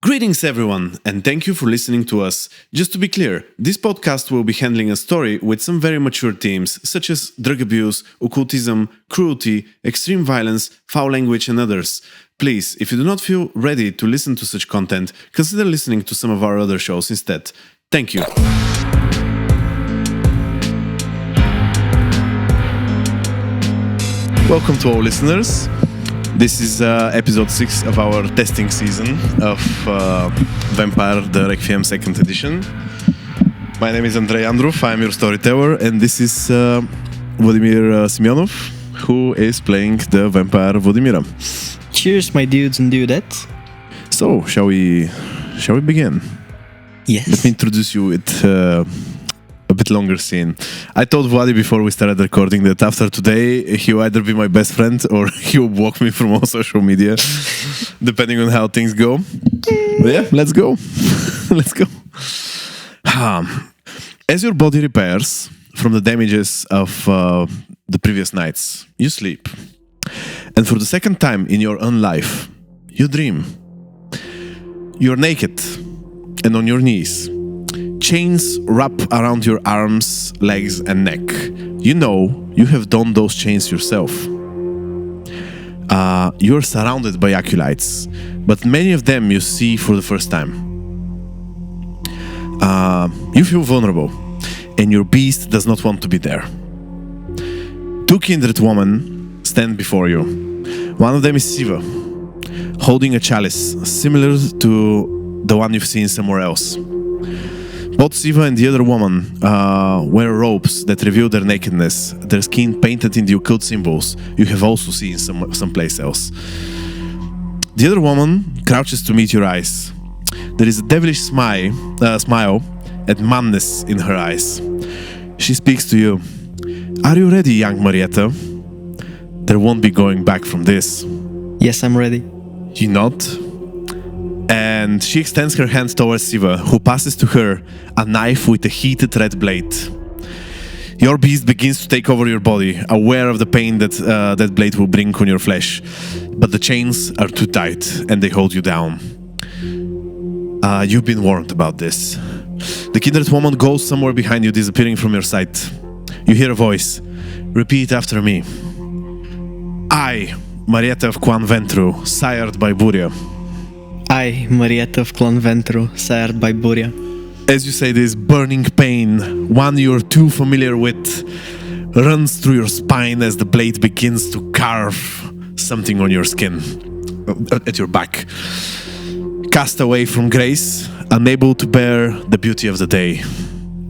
Greetings, everyone, and thank you for listening to us. Just to be clear, this podcast will be handling a story with some very mature themes, such as drug abuse, occultism, cruelty, extreme violence, foul language, and others. Please, if you do not feel ready to listen to such content, consider listening to some of our other shows instead. Thank you. Welcome to all listeners. This is episode 6 of our testing season of Vampire the Requiem 2nd edition. My name is Andrei Androv, I'm your storyteller, and this is Vladimir Semyonov, who is playing the vampire Vladimira. Cheers, my dudes and dudettes. So, shall we begin? Yes. Let me introduce you with a bit longer scene. I told Vladi before we started recording that after today he will either be my best friend or he will block me from all social media, depending on how things go. But yeah, let's go. Let's go. As your body repairs from the damages of the previous nights, you sleep. And for the second time in your own life, you dream. You're naked and on your knees. Chains wrap around your arms, legs, and neck. You know you have done those chains yourself. You're surrounded by acolytes, but many of them you see for the first time. You feel vulnerable, and your beast does not want to be there. Two kindred women stand before you. One of them is Siva, holding a chalice similar to the one you've seen somewhere else. Both Siva and the other woman wear robes that reveal their nakedness, their skin painted in the occult symbols you have also seen someplace else. The other woman crouches to meet your eyes. There is a devilish smile and madness in her eyes. She speaks to you. Are you ready, young Marietta? There won't be going back from this. Yes, I'm ready. You nod. And she extends her hand towards Siva, who passes to her a knife with a heated red blade. Your beast begins to take over your body, aware of the pain that that blade will bring on your flesh. But the chains are too tight, and they hold you down. You've been warned about this. The kindred woman goes somewhere behind you, disappearing from your sight. You hear a voice. Repeat after me. I, Marietta of Quan Ventru, sired by Buria. I, Marietta of Clan Ventru, sired by Buria. As you say this, burning pain, one you're too familiar with, runs through your spine as the blade begins to carve something on your skin, at your back. Cast away from grace, unable to bear the beauty of the day.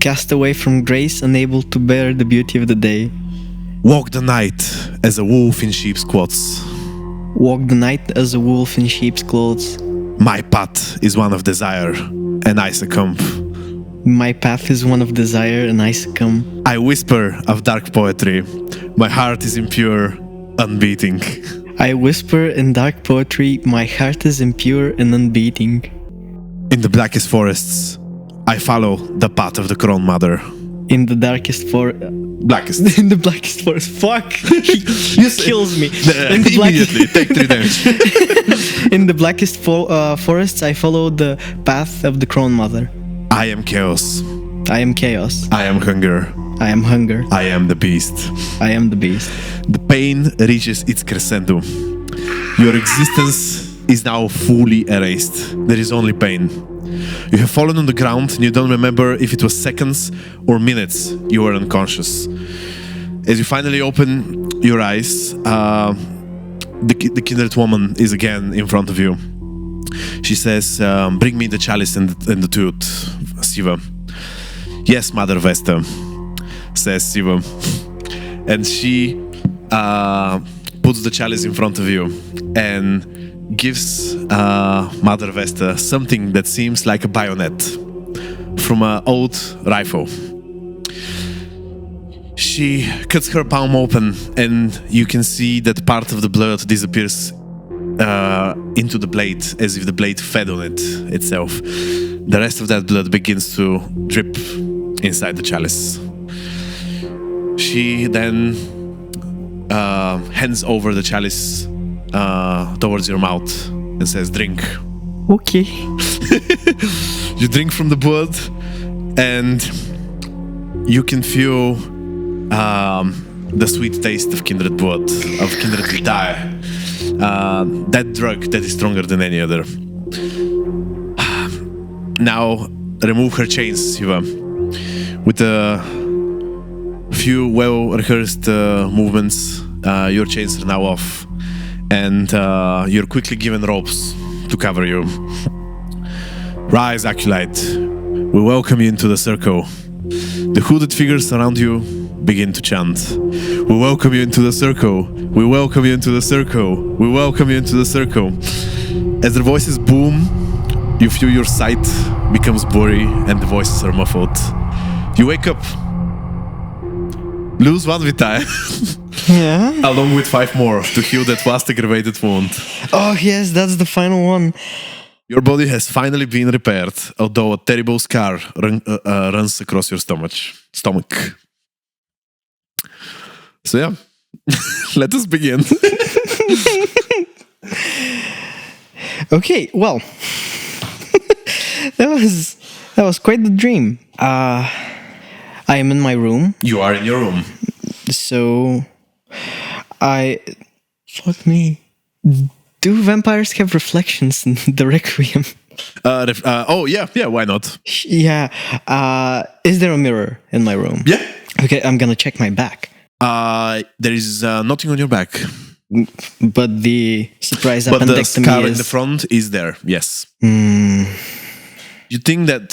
Cast away from grace, unable to bear the beauty of the day. Walk the night as a wolf in sheep's clothes. Walk the night as a wolf in sheep's clothes. My path is one of desire, and I succumb. My path is one of desire, and I succumb. I whisper of dark poetry. My heart is impure, unbeating. I whisper in dark poetry. My heart is impure and unbeating. In the blackest forests, I follow the path of the Crown Mother. In the darkest Blackest. In the blackest forest. Fuck! He kills me. Immediately, take 3 damage. In the blackest forests, I follow the path of the Crown Mother. I am chaos. I am chaos. I am hunger. I am hunger. I am the beast. I am the beast. The pain reaches its crescendo. Your existence is now fully erased. There is only pain. You have fallen on the ground and you don't remember if it was seconds or minutes you were unconscious. As you finally open your eyes, the kindred woman is again in front of you. She says, bring me the chalice and the tooth, Siva. Yes, Mother Vesta, says Siva. And she puts the chalice in front of you and gives Mother Vesta something that seems like a bayonet from an old rifle. She cuts her palm open and you can see that part of the blood disappears into the blade as if the blade fed on it itself. The rest of that blood begins to drip inside the chalice. She then hands over the chalice towards your mouth and says, drink. Okay. You drink from the blood, and you can feel the sweet taste of kindred blood, of kindred desire. That drug that is stronger than any other. Now, remove her chains, Siva. With a few well-rehearsed movements, your chains are now off, and you're quickly given ropes to cover you. Rise, Acolyte. We welcome you into the circle. The hooded figures around you begin to chant. We welcome you into the circle. We welcome you into the circle. We welcome you into the circle. As their voices boom, you feel your sight becomes blurry and the voices are muffled. You wake up. Lose one vitae. Yeah. Along with 5 more to heal that vast aggravated wound. Oh, yes, that's the final one. Your body has finally been repaired, although a terrible scar runs across your stomach. So yeah, let us begin. Okay, well, that was quite the dream. I am in my room, You are in your room. so fuck me. Do vampires have reflections in the Requiem? Oh yeah, why not? Yeah. Is there a mirror in my room? Yeah. Okay, I'm gonna check my back. There is nothing on your back, But the surprise but the appendectomy scar in is... the front is there. Yes. Hmm. You think that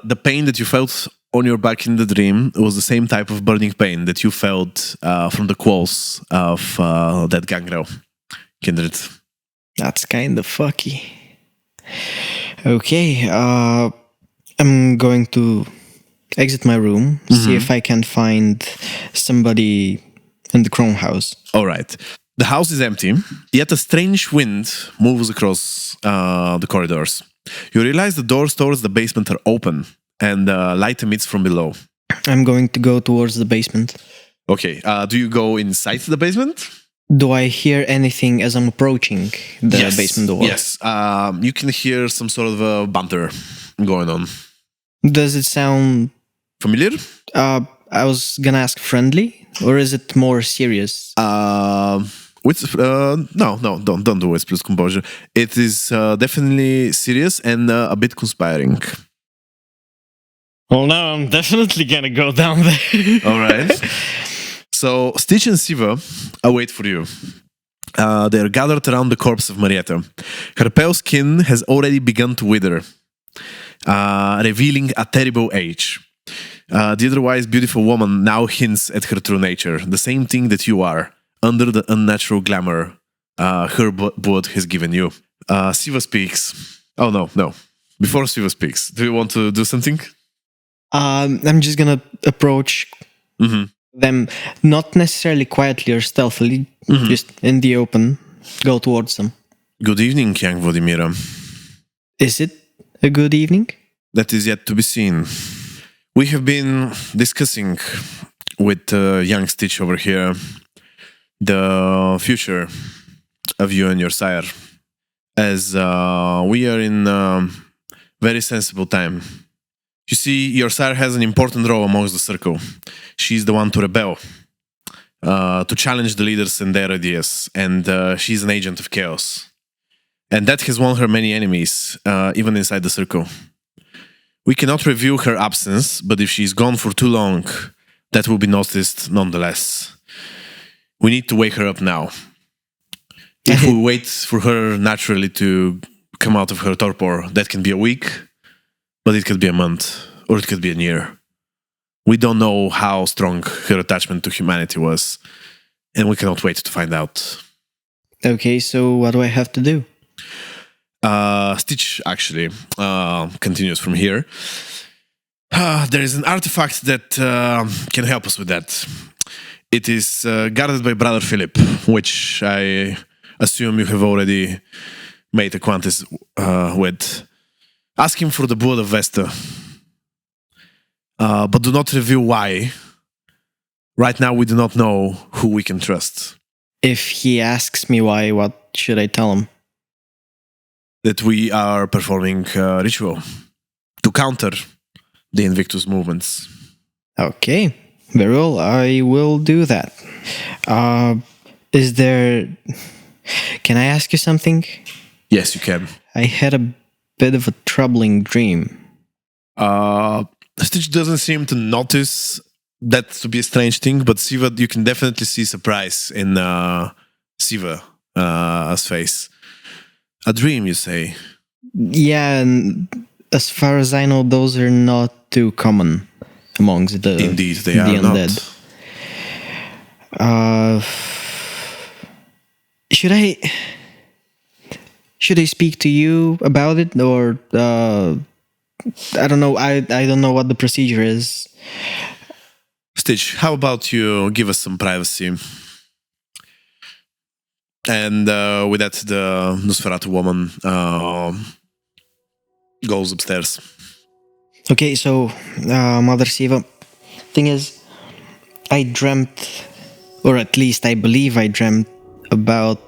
the pain that you felt on your back in the dream was the same type of burning pain that you felt from the qualls of that gangrel, Kindred. That's kind of fucky. Okay, I'm going to exit my room, see if I can find somebody in the Chrome house. All right. The house is empty, yet a strange wind moves across the corridors. You realize the doors towards the basement are open, and light emits from below. I'm going to go towards the basement. Okay, do you go inside the basement? Do I hear anything as I'm approaching the basement door? Yes, you can hear some sort of a banter going on. Does it sound... Familiar? I was gonna ask friendly, or is it more serious? No, don't do it, plus composure. It is definitely serious and a bit conspiring. Well, now I'm definitely gonna go down there. All right. So Stitch and Siva await for you. They are gathered around the corpse of Marietta. Her pale skin has already begun to wither, revealing a terrible age. The otherwise beautiful woman now hints at her true nature, the same thing that you are, under the unnatural glamour her blood has given you. Siva speaks. Oh, no. Before Siva speaks, do you want to do something? I'm just gonna approach them, not necessarily quietly or stealthily, just in the open, go towards them. Good evening, young Vladimira. Is it a good evening? That is yet to be seen. We have been discussing with young Stitch over here the future of you and your sire, as we are in very sensible time. You see, your sire has an important role amongst the circle. She's the one to rebel, to challenge the leaders and their ideas, and she's an agent of chaos. And that has won her many enemies, even inside the circle. We cannot review her absence, but if she's gone for too long, that will be noticed nonetheless. We need to wake her up now. If we wait for her naturally to come out of her torpor, that can be a week, but it could be a month, or it could be a year. We don't know how strong her attachment to humanity was, and we cannot wait to find out. Okay, so what do I have to do? Stitch actually continues from here. There is an artifact that can help us with that. It is guarded by Brother Philip, which I assume you have already made acquaintance with. Ask him for the blood of Vesta. But do not reveal why. Right now we do not know who we can trust. If he asks me why, what should I tell him? that we are performing a ritual to counter the Invictus movements. Okay, very well. I will do that. Can I ask you something? Yes, you can. I had a bit of a troubling dream. Stitch doesn't seem to notice that to be a strange thing, but Siva, you can definitely see surprise in Siva's face. A dream, you say? Yeah, and as far as I know, those are not too common amongst the Indeed, they are undead. not. Should I speak to you about it, or I don't know. I don't know what the procedure is. Stitch, how about you give us some privacy? And with that, the Nosferatu woman goes upstairs. Okay, so Mother Siva, thing is, I dreamt, or at least I believe I dreamt about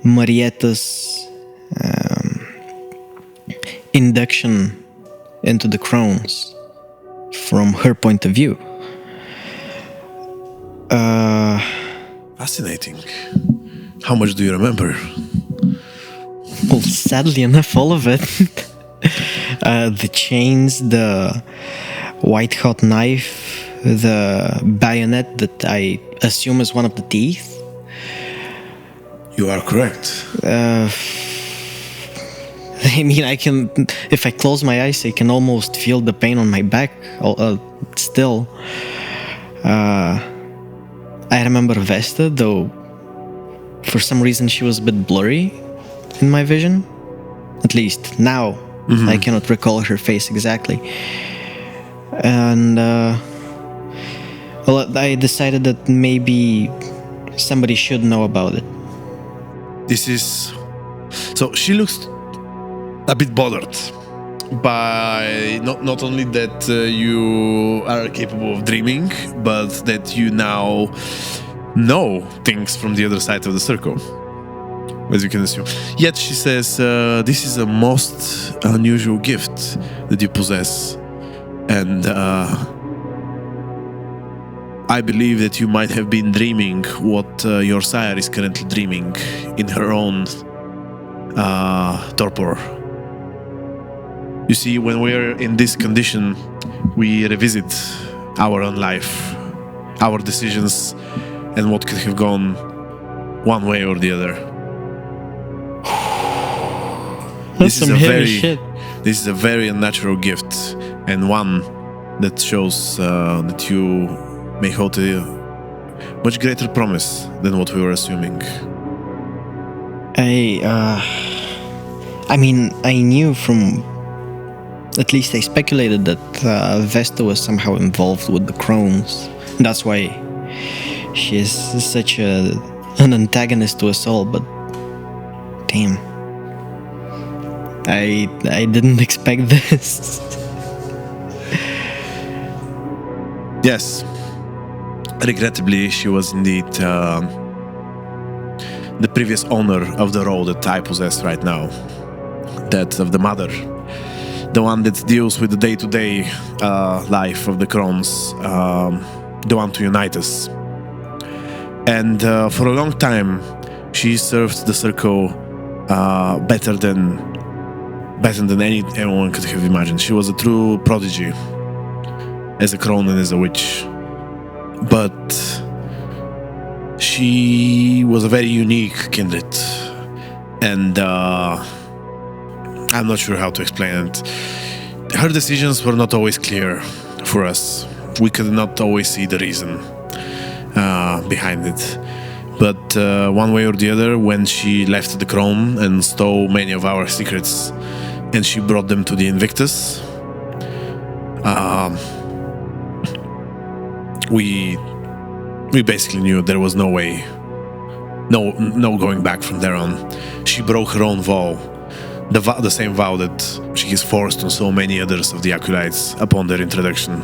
Marietta's induction into the Crones from her point of view. Fascinating. How much do you remember? Well, sadly enough, all of it. The chains, the white hot knife, the bayonet that I assume is one of the teeth. You are correct. I mean, if I close my eyes, I can almost feel the pain on my back still. I remember Vesta, though for some reason she was a bit blurry in my vision. At least now, I cannot recall her face exactly. And I decided that maybe somebody should know about it. So she looks a bit bothered by not only that you are capable of dreaming, but that you now know things from the other side of the circle, as you can assume. Yet she says, this is a most unusual gift that you possess, and I believe that you might have been dreaming what your sire is currently dreaming in her own torpor. You see, when we're in this condition, we revisit our own life, our decisions, and what could have gone one way or the other. That's some heavy shit. This is a very unnatural gift, and one that shows that you may hold a much greater promise than what we were assuming. I mean, I knew from... At least I speculated that Vesta was somehow involved with the Crones. That's why she is such an antagonist to us all, but... Damn. I didn't expect this. Yes. Regrettably, she was indeed the previous owner of the role that I possess right now. That of the mother. The one that deals with the day-to-day life of the Crones. The one to unite us. And for a long time, she served the circle better than anyone could have imagined. She was a true prodigy as a crone and as a witch. But she was a very unique kindred. And I'm not sure how to explain it. Her decisions were not always clear for us. We could not always see the reason behind it. But one way or the other, when she left the Crone and stole many of our secrets, and she brought them to the Invictus, we basically knew there was no way, no going back from there on. She broke her own vow, the same vow that she has forced on so many others of the acolytes upon their introduction.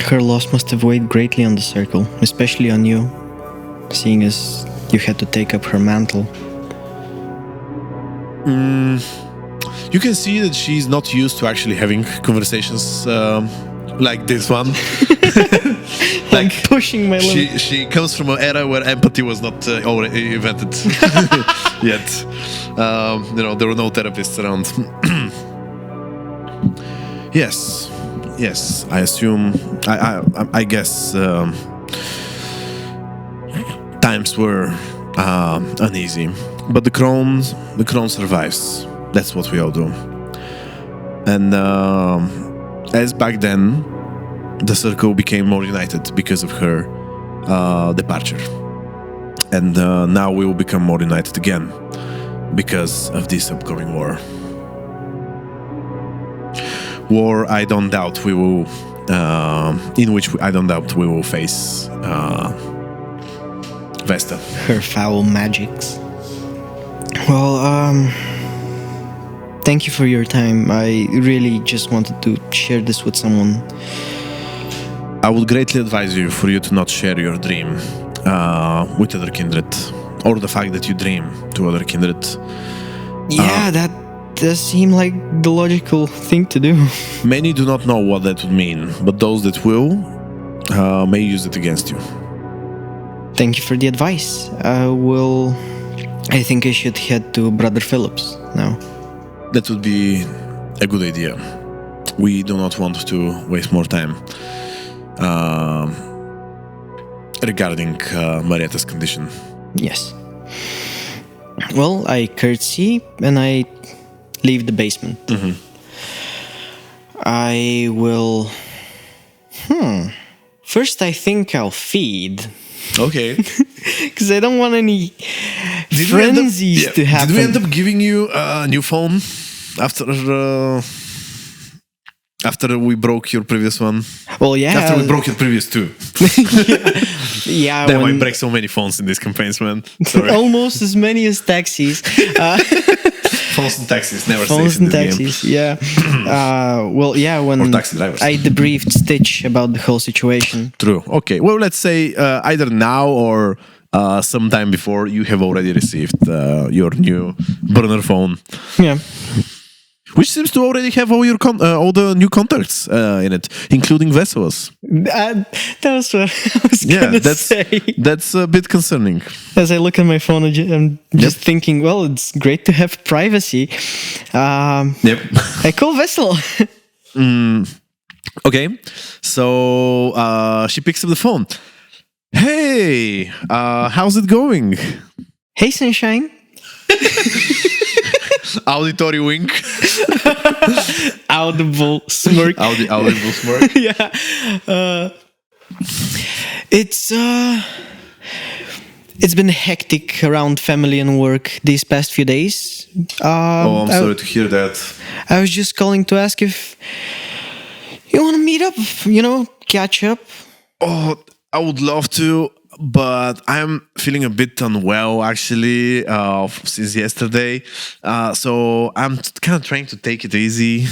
Her loss must have weighed greatly on the circle, especially on you, seeing as you had to take up her mantle. You can see that she's not used to actually having conversations like this one. I'm pushing my limit. She comes from an era where empathy was not already invented yet. There were no therapists around. Yes. I assume. I guess times were uneasy, but the crown survives. That's what we all do. And as back then, the circle became more united because of her departure. And now we will become more united again because of this upcoming war. War, I don't doubt we will, in which I don't doubt we will face Vesta. Her foul magics. Well, thank you for your time. I really just wanted to share this with someone. I would greatly advise you for you to not share your dream with other kindred, or the fact that you dream to other kindred. Yeah, that does seem like the logical thing to do. Many do not know what that would mean, but those that will may use it against you. Thank you for the advice. I think I should head to Brother Philip's now. That would be a good idea. We do not want to waste more time regarding Marietta's condition. Yes. Well, I curtsy and I leave the basement. Mm-hmm. I will... First, I think I'll feed. Okay. Because I don't want any frenzies to happen. Did we end up giving you a new phone after we broke your previous one? Well, yeah. After we broke your previous two. Yeah. Damn, I break so many phones in these campaigns, man. Sorry. Almost as many as taxis. Phones and taxis, never Phones safe in and this taxis, yeah. Well, yeah, when or taxi drivers. I debriefed Stitch about the whole situation. True. Okay. Well, let's say either now or sometime before you have already received your new burner phone. Yeah. Which seems to already have all your all the new contacts in it, including Veselos. That was what I was gonna say. That's a bit concerning. As I look at my phone, I'm just thinking, well, it's great to have privacy. Yep. I call Vessel. Okay. So she picks up the phone. Hey, how's it going? Hey, sunshine. Auditory wink. Audible smirk. Audible smirk. Yeah. It's been hectic around family and work these past few days. I'm sorry to hear that. I was just calling to ask if you want to meet up, catch up. Oh, I would love to, but I'm feeling a bit unwell actually since yesterday. So I'm kind of trying to take it easy.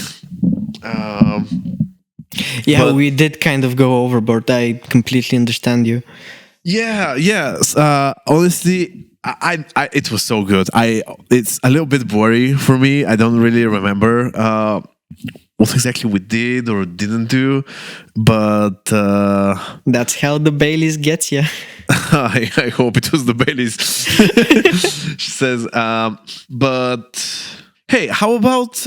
Yeah, we did kind of go overboard. I completely understand you. Yes. Honestly, I it was so good. It's a little bit blurry for me. I don't really remember what exactly we did or didn't do, but that's how the Baileys gets you. I hope it was the Baileys. She says, but hey, how about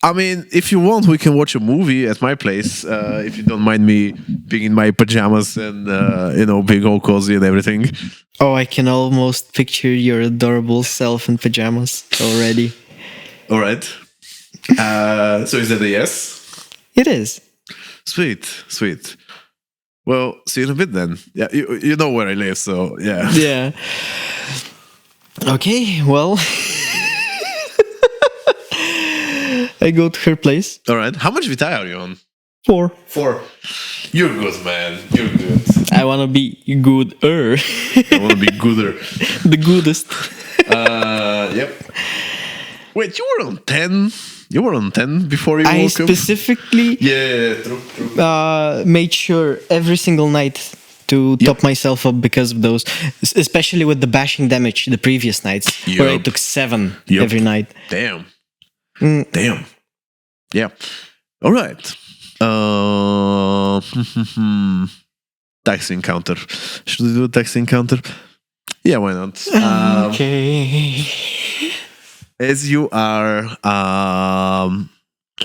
if you want, we can watch a movie at my place. If you don't mind me being in my pajamas and being all cozy and everything. Oh, I can almost picture your adorable self in pajamas already. All right. So is that a yes? It is. Sweet. Well, see you in a bit then. Yeah, you know where I live, so yeah. Yeah. Okay, well. I go to her place. All right. How much vitae are you on? 4. You're good, man. You're good. I want to be gooder. I want to be gooder. The goodest. Yep. Wait, you were on 10? You were on 10 before you woke up? I specifically true. made sure every single night to top myself up because of those, especially with the bashing damage the previous nights, where I took 7 every night. Damn. Damn. Yeah. All right. Taxi encounter. Should we do a taxi encounter? Yeah, why not? Okay. As you are,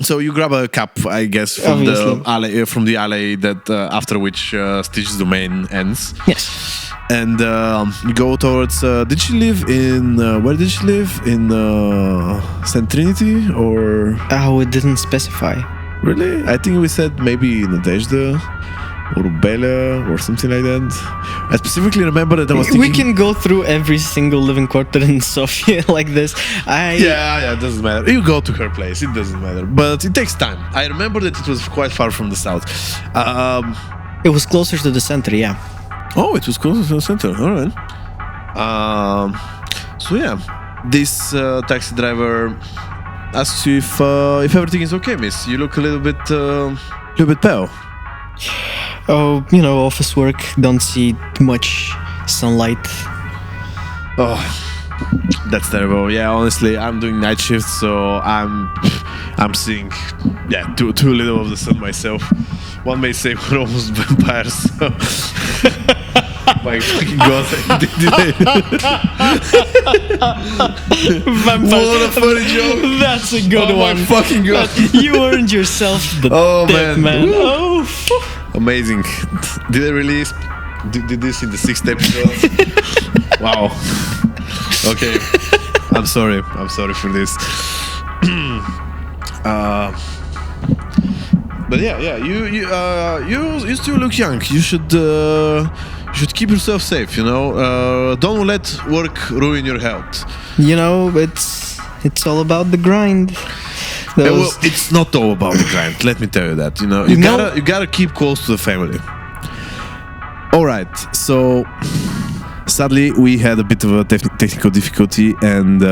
so you grab a cup, I guess, from the alley that after which Stitch's domain ends. Yes. And you go towards. Did she live in? Where did she live? In St. Trinity or? Oh, it didn't specify. Really? I think we said maybe Nadezhda or Bela or something like that. I specifically remember that I was thinking... We can go through every single living quarter in Sofia like this. Yeah, it doesn't matter. You go to her place, it doesn't matter. But it takes time. I remember that it was quite far from the south. It was closer to the center, yeah. Oh, it was closer to the center. All right. So yeah, this taxi driver asks you if everything is okay, miss. You look a little bit pale. Oh, office work. Don't see much sunlight. Oh, that's terrible. Yeah, honestly, I'm doing night shifts, so I'm seeing too little of the sun myself. One may say we're almost vampires. So. My fucking god! What a funny joke! That's a good one. My fucking god! You earned yourself the tip, man. Oh, amazing! Did I release? Did this in the 6th episode? Wow. Okay. I'm sorry for this. But yeah, you still look young. You should keep yourself safe. Don't let work ruin your health. It's all about the grind. Well, it's not all about the grind. Let me tell you that. You gotta keep close to the family. All right. So sadly, we had a bit of a technical difficulty, and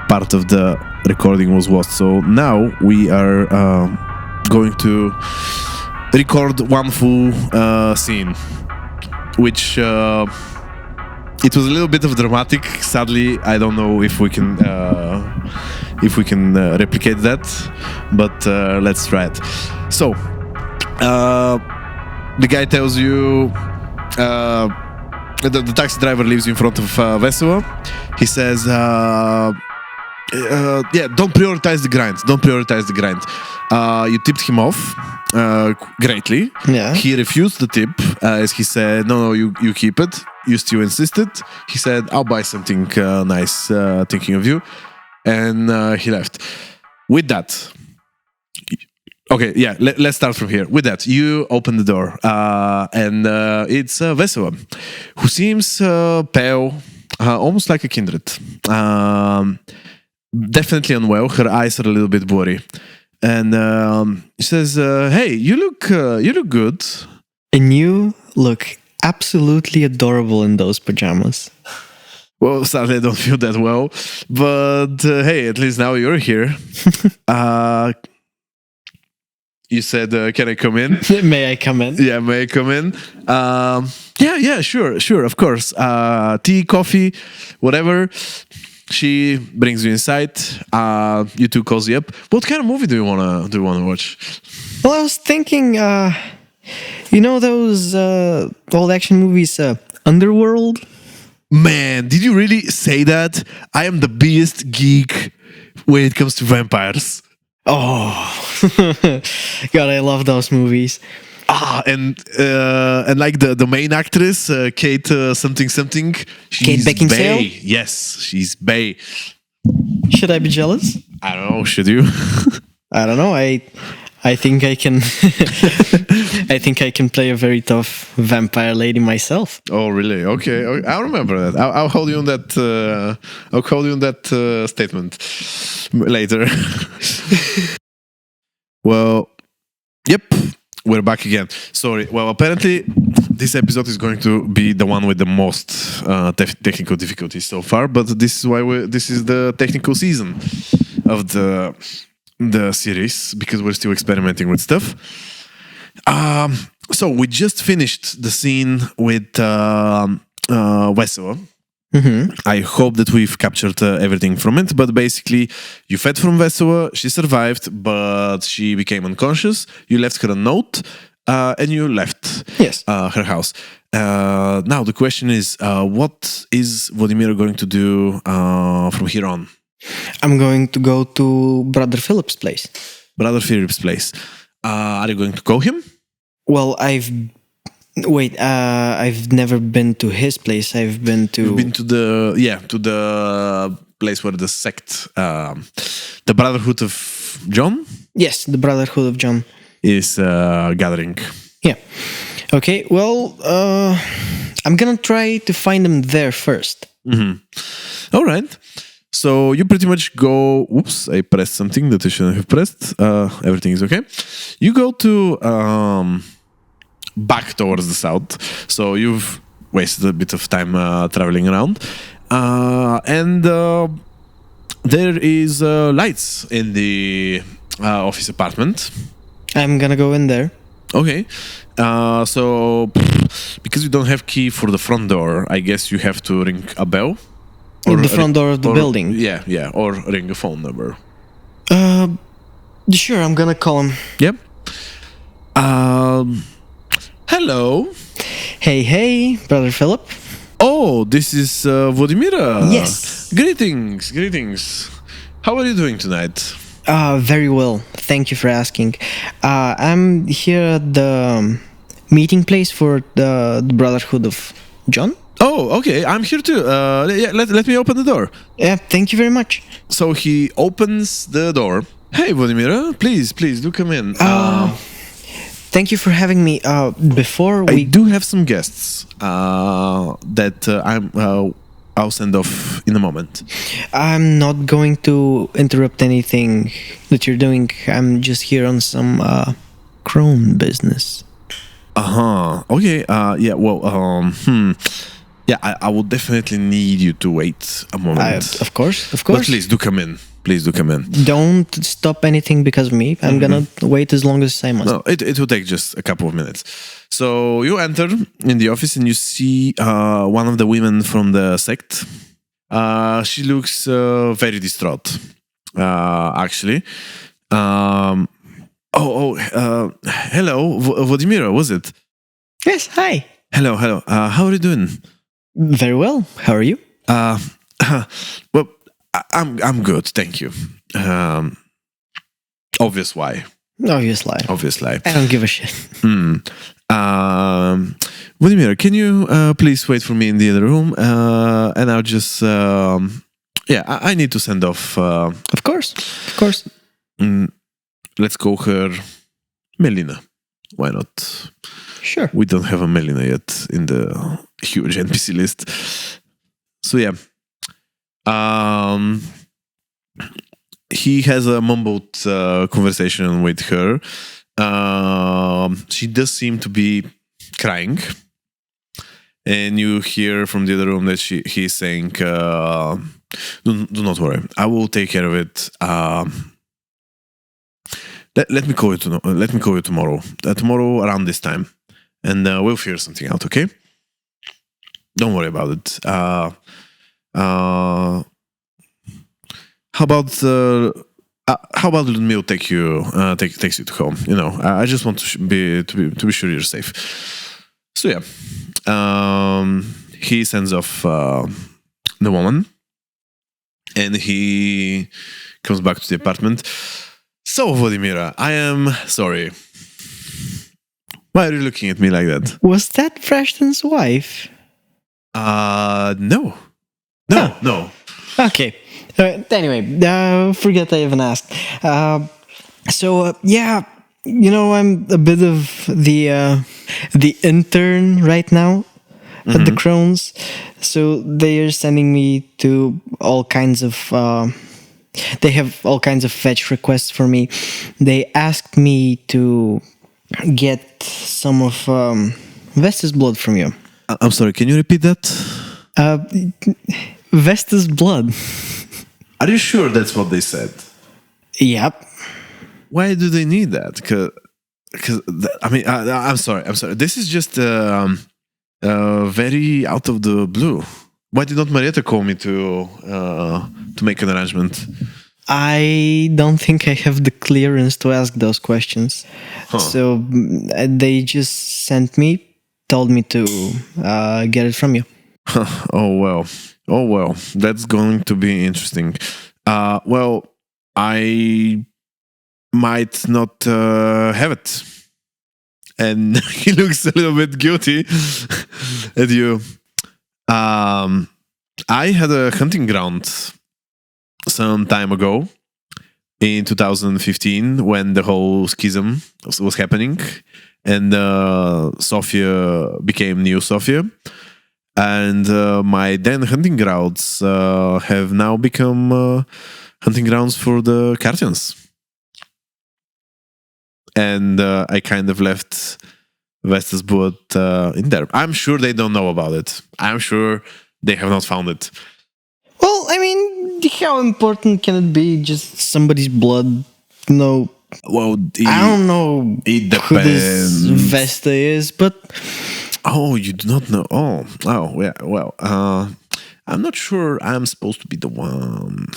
part of the recording was lost. So now we are going to record one full scene, which it was a little bit of dramatic. Sadly, I don't know if we can replicate that, but let's try it. So the guy tells you the taxi driver leaves you in front of Vesela. He says don't prioritize the grind. You tipped him off greatly. Yeah. He refused the tip as he said, no, you keep it. You still insisted. He said, I'll buy something nice, thinking of you. And he left. With that, okay, yeah, let's start from here. With that, you open the door, and it's Vesela, who seems pale, almost like a kindred. Definitely unwell. Her eyes are a little bit blurry, and she says, "Hey, you look good, and you look absolutely adorable in those pajamas." Well, sadly, I don't feel that well, but hey, at least now you're here. You said, "Can I come in?" May I come in? Yeah, may I come in? Yeah, sure, of course. Tea, coffee, whatever. She brings you inside. You two cozy up. What kind of movie do you wanna watch? Well, I was thinking, those old action movies, Underworld. Man, did you really say that? I am the biggest geek when it comes to vampires. Oh, God, I love those movies. And like the main actress, Kate something. Kate Beckinsale? bae. Yes, she's bae. Should I be jealous? I don't know. Should you? I don't know. I think I can. I think I can play a very tough vampire lady myself. Oh, really? Okay. I'll remember that. I'll hold you on that. I'll call you on that statement later. Well, yep. We're back again. Sorry. Well, apparently this episode is going to be the one with the most technical difficulties so far. But this is why this is the technical season of the series, because we're still experimenting with stuff. So we just finished the scene with Vesela. I hope that we've captured everything from it, but basically you fed from Vesela, she survived, but she became unconscious. You left her a note, and you left Yes. her house. Now the question is, what is Vladimir going to do from here on? I'm going to go to Brother Philip's place. Brother Philip's place. Are you going to call him? Well, I've never been to his place. I've been to... You've been to the place where the sect, the Brotherhood of John? Yes, the Brotherhood of John. Is gathering. Yeah. Okay, well, I'm gonna try to find them there first. All right. So you pretty much go... Oops, I pressed something that I shouldn't have pressed. Everything is okay. You go to... back towards the south. So you've wasted a bit of time traveling around. And there is lights in the office apartment. I'm gonna go in there. Okay. So because you don't have key for the front door, I guess you have to ring a bell. In the front door of the building. Yeah. Or ring a phone number. Sure, I'm gonna call him. Yep. Hello. Hey, Brother Philip. Oh, this is Vladimira. Yes. Greetings. How are you doing tonight? Very well. Thank you for asking. I'm here at the meeting place for the Brotherhood of John. Oh, okay. I'm here too. Let me open the door. Yeah, thank you very much. So he opens the door. Hey, Vladimira, please do come in. Thank you for having me. I do have some guests that I'll send off in a moment. I'm not going to interrupt anything that you're doing. I'm just here on some crone business. Okay. Yeah. Well. Yeah. I will definitely need you to wait a moment. Of course. But please do come in. Don't stop anything because of me. I'm gonna wait as long as I must. No, it will take just a couple of minutes. So you enter in the office and you see one of the women from the sect. She looks very distraught, actually. Hello, Vladimira, was it? Yes, hi. Hello. How are you doing? Very well. How are you? Well, I'm good, thank you. Obvious lie. I don't give a shit. Vladimir, can you please wait for me in the other room? And I'll just... I need to send off... Of course. Let's call her Melina. Why not? Sure. We don't have a Melina yet in the huge NPC list. So yeah. He has a mumbled conversation with her. She does seem to be crying. And you hear from the other room that he's saying, do not worry. I will take care of it. Let me call you tomorrow. Tomorrow around this time. And we'll figure something out, okay? Don't worry about it. How about Ludmil takes you to home? You know, I just want to be sure you're safe. So yeah, he sends off the woman, and he comes back to the apartment. So Vladimira, I am sorry. Why are you looking at me like that? Was that Frashton's wife? No. Okay. Anyway, forget I even asked. Yeah, you know, I'm a bit of the intern right now at the Crones. So they are sending me to all kinds of... they have all kinds of fetch requests for me. They asked me to get some of Vesta's blood from you. I'm sorry, can you repeat that? Vesta's blood. Are you sure that's what they said? Yep. Why do they need that? because I'm sorry. This is just very out of the blue. Why did not Marietta call me to make an arrangement? I don't think I have the clearance to ask those questions. So they just sent me, told me to get it from you. Oh well, that's going to be interesting. Well, I might not have it. And he looks a little bit guilty at you. I had a hunting ground some time ago in 2015 when the whole schism was happening and Sofia became neo-sofia. And my then hunting grounds have now become hunting grounds for the Cartians. And I kind of left Vestas boat in there. I'm sure they don't know about it. I'm sure they have not found it. Well, I mean, how important can it be? Just somebody's blood? No. Well, I don't know it who this depends. Vesta is, but... Oh, you do not know? Oh, yeah. Well, I'm not sure I'm supposed to be the one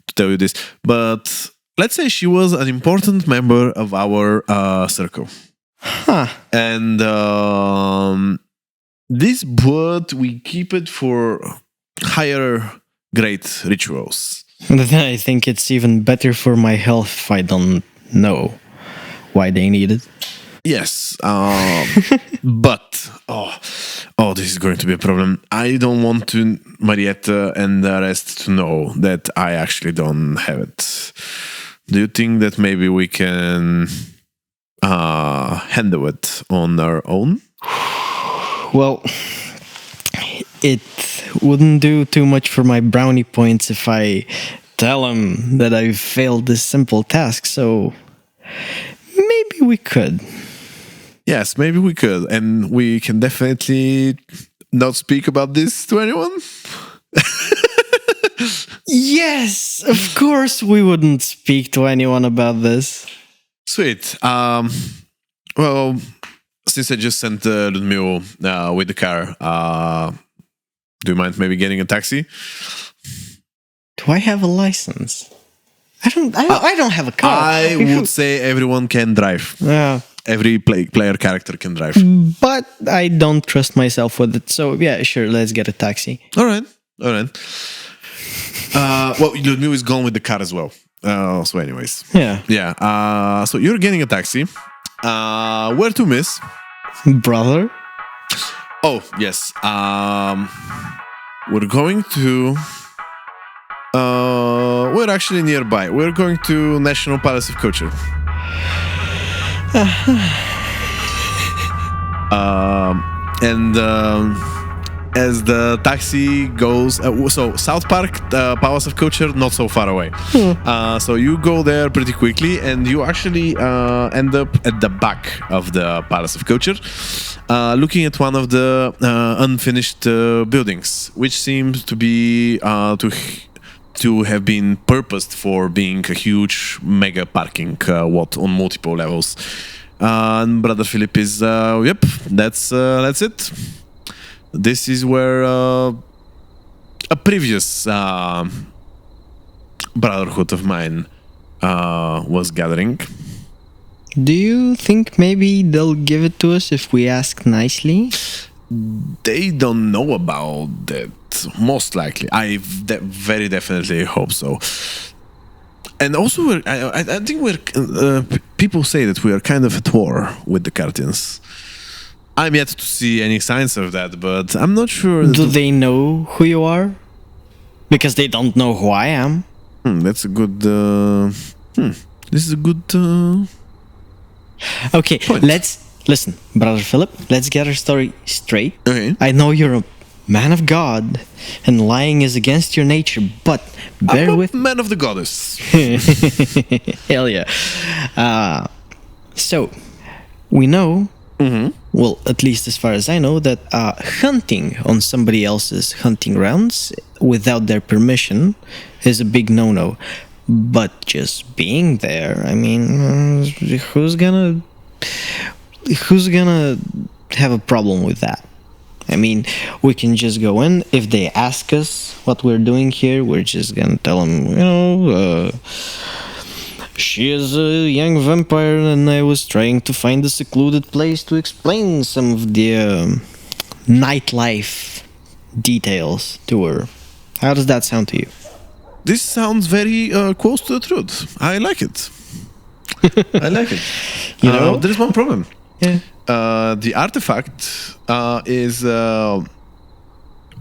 to tell you this, but let's say she was an important member of our circle. Huh. And this blood, we keep it for higher grade rituals. And then I think it's even better for my health if I don't know why they need it. Yes, but this is going to be a problem. I don't want to Marietta and the rest to know that I actually don't have it. Do you think that maybe we can handle it on our own? Well, it wouldn't do too much for my brownie points if I tell him that I've failed this simple task, so maybe we could. Yes, maybe we could, and we can definitely not speak about this to anyone. Yes, of course we wouldn't speak to anyone about this. Sweet. Well, since I just sent Ludmila with the car, do you mind maybe getting a taxi? Do I have a license? I don't have a car. I would say everyone can drive. Yeah. Every player character can drive. But I don't trust myself with it. So yeah, sure, let's get a taxi. All right. Well, Ludmila is gone with the car as well. So anyways. Yeah. So you're getting a taxi. Where to, miss? Brother? Oh, yes. We're going to... we're actually nearby. We're going to National Palace of Culture. As the taxi goes, so South Park, Palace of Culture, not so far away. So you go there pretty quickly, and you actually end up at the back of the Palace of Culture, looking at one of the unfinished buildings, which seems to be to have been purposed for being a huge mega parking lot on multiple levels. And Brother Philip is, that's it. This is where a previous brotherhood of mine was gathering. Do you think maybe they'll give it to us if we ask nicely? They don't know about that. Most likely. I very definitely hope so. And also, I think people say that we are kind of at war with the Cartians. I'm yet to see any signs of that, but I'm not sure. Do they know who you are? Because they don't know who I am. That's a good... This is a good... Okay, point. listen, Brother Philip, let's get our story straight. Okay. I know you're a man of God, and lying is against your nature, but bear I'm with... a man of the goddess. Hell yeah. So, we know... Well, at least as far as I know, that hunting on somebody else's hunting grounds without their permission is a big no-no. But just being there, I mean, who's gonna who's gonna have a problem with that? I mean, we can just go in. If they ask us what we're doing here, we're just gonna tell them, she is a young vampire, and I was trying to find a secluded place to explain some of the nightlife details to her. How does that sound to you? This sounds very close to the truth. I like it. I like it. There is one problem. Yeah. The artifact is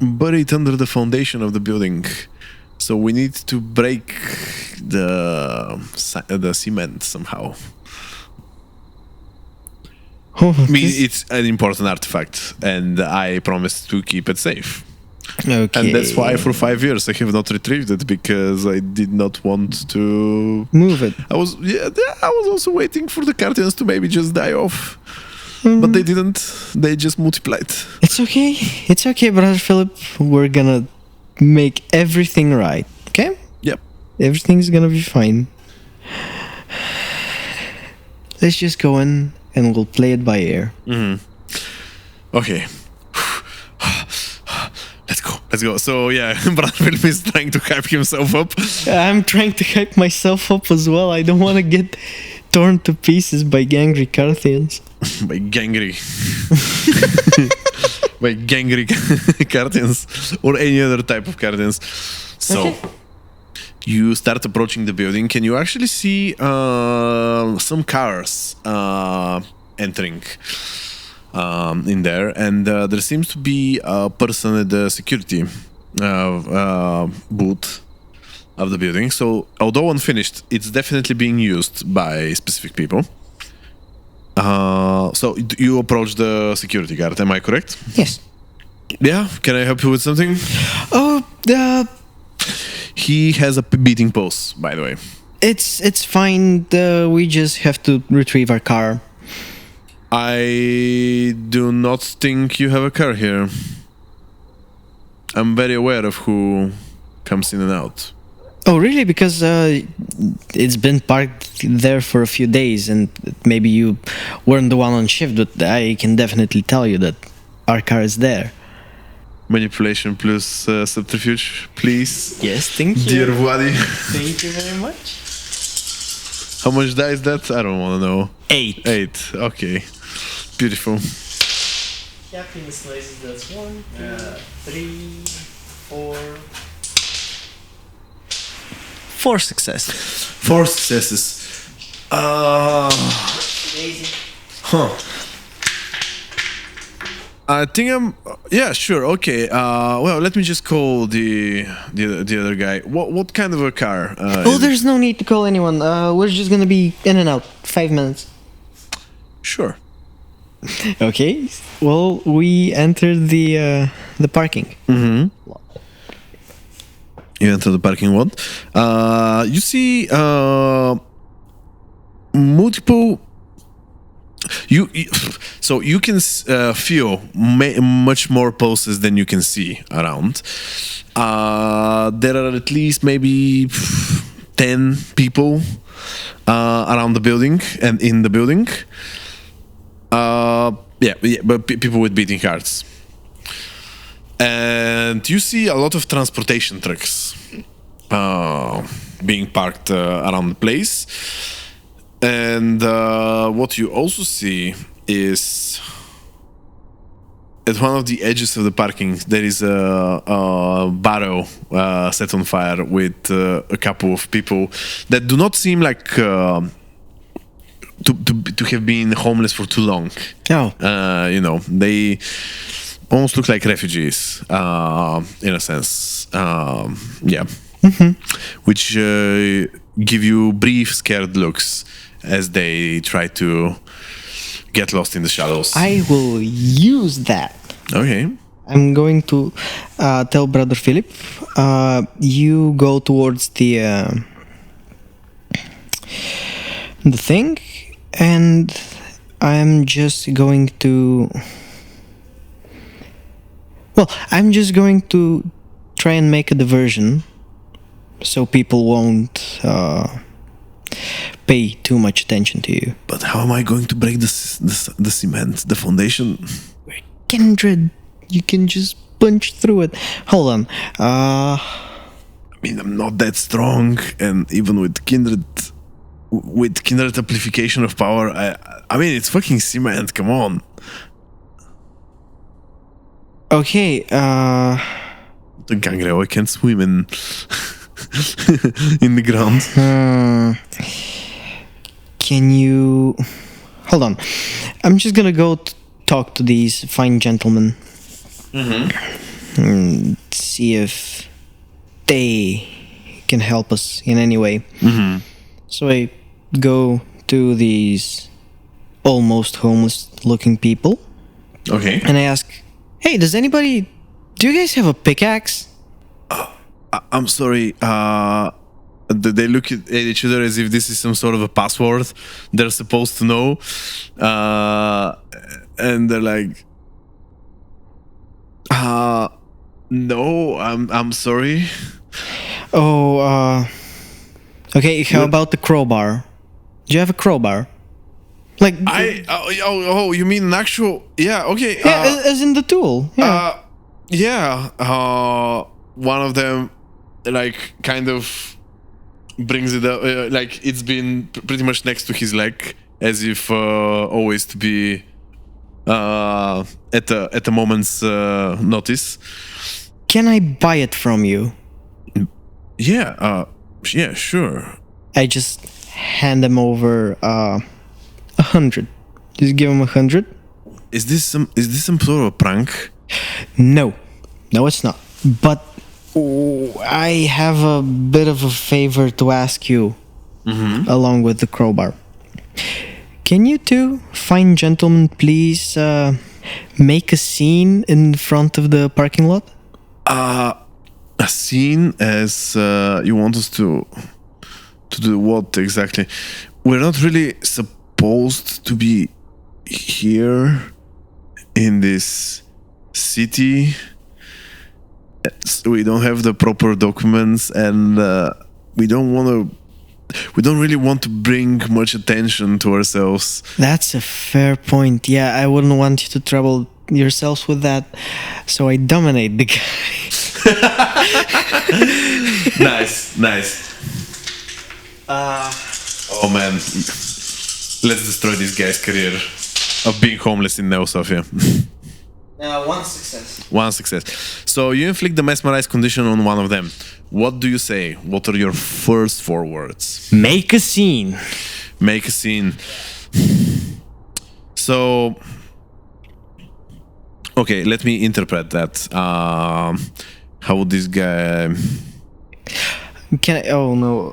buried under the foundation of the building, so we need to break the cement somehow. Oh, I mean, it's an important artifact, and I promised to keep it safe. okay. And that's why for 5 years I have not retrieved it, because I did not want to Move it. I was also waiting for the Guardians to maybe just die off. But they didn't. They just multiplied. It's okay. It's okay, Brother Philip. We're gonna make everything right. Okay? Yep. Everything's gonna be fine. Let's just go in and we'll play it by ear. Okay. Let's go. So yeah, Brother Philip is trying to hype himself up. I'm trying to hype myself up as well. I don't want to get torn to pieces by angry Carthians. By gangry. By gangry Guardians. Or any other type of Guardians. So Okay. you start approaching the building. Can you actually see some cars entering in there? And there seems to be a person at the security booth of the building. So although unfinished, it's definitely being used by specific people. So you approach the security guard, am I correct? Yes. Yeah, can I help you with something? Oh, He has a beating pulse, by the way. it's fine. We just have to retrieve our car. I do not think you have a car here. I'm very aware of who comes in and out. Oh, really? Because it's been parked there for a few days, and maybe you weren't the one on shift, but I can definitely tell you that our car is there. Manipulation plus subterfuge, please. Yes, thank you. Dear Vladi. Thank you very much. How much die is that? I don't want to know. 8. 8. Okay. Beautiful. Happiness slices, that's 1, 3, 4. 4 successes. 4 successes. Huh. I think I'm. Yeah, sure. Okay. Well, let me just call the other guy. What kind of a car? There's no need to call anyone. We're just gonna be in and out. 5 minutes. Sure. Okay. Well, we entered the parking. You enter the parking lot. You see multiple. So you can feel much more pulses than you can see around. There are at least maybe 10 people around the building and in the building. But people with beating hearts. And you see a lot of transportation trucks being parked around the place. And what you also see is at one of the edges of the parking, there is a barrel set on fire with a couple of people that do not seem like to have been homeless for too long. Oh. They almost look like refugees in a sense. Which give you brief, scared looks as they try to get lost in the shadows. I will use that. Okay. I'm going to tell Brother Philip, you go towards the thing, and I'm just going to... Well, I'm just going to try and make a diversion so people won't pay too much attention to you. But how am I going to break the cement, the foundation? We're kindred. You can just punch through it. Hold on. I mean, I'm not that strong, and even with kindred amplification of power, I mean, it's fucking cement. Come on. Okay. The gangrel, I can't swim in in the ground. Can you hold on? I'm just gonna go talk to these fine gentlemen. And see if they can help us in any way. So I go to these almost homeless looking people. Okay. And I ask, hey, do you guys have a pickaxe? I'm sorry. They look at each other as if this is some sort of a password they're supposed to know. And they're like, no, I'm sorry. Oh, okay, how about the crowbar? Do you have a crowbar? Like you mean an actual? Yeah, okay. yeah, as in the tool. Yeah. One of them, like, kind of brings it up, like it's been pretty much next to his leg, as if always to be at a moment's notice. Can I buy it from you? Yeah, sure. I just hand them over 100. Just give them 100. Is this some sort of a prank? No, it's not. But I have a bit of a favor to ask you, along with the crowbar. Can you two fine gentlemen please make a scene in front of the parking lot? A scene, as you want us to do what exactly? We're not really supposed to be here in this city. We don't have the proper documents, and we don't really want to bring much attention to ourselves. That's a fair point. Yeah, I wouldn't want you to trouble yourselves with that, so I dominate the guy. Nice. Oh man, let's destroy this guy's career of being homeless in neo-sofia. One success. So you inflict the mesmerized condition on one of them. What do you say? What are your first 4 words? Make a scene. So, okay, let me interpret that. How would this guy... Can I... Oh, no.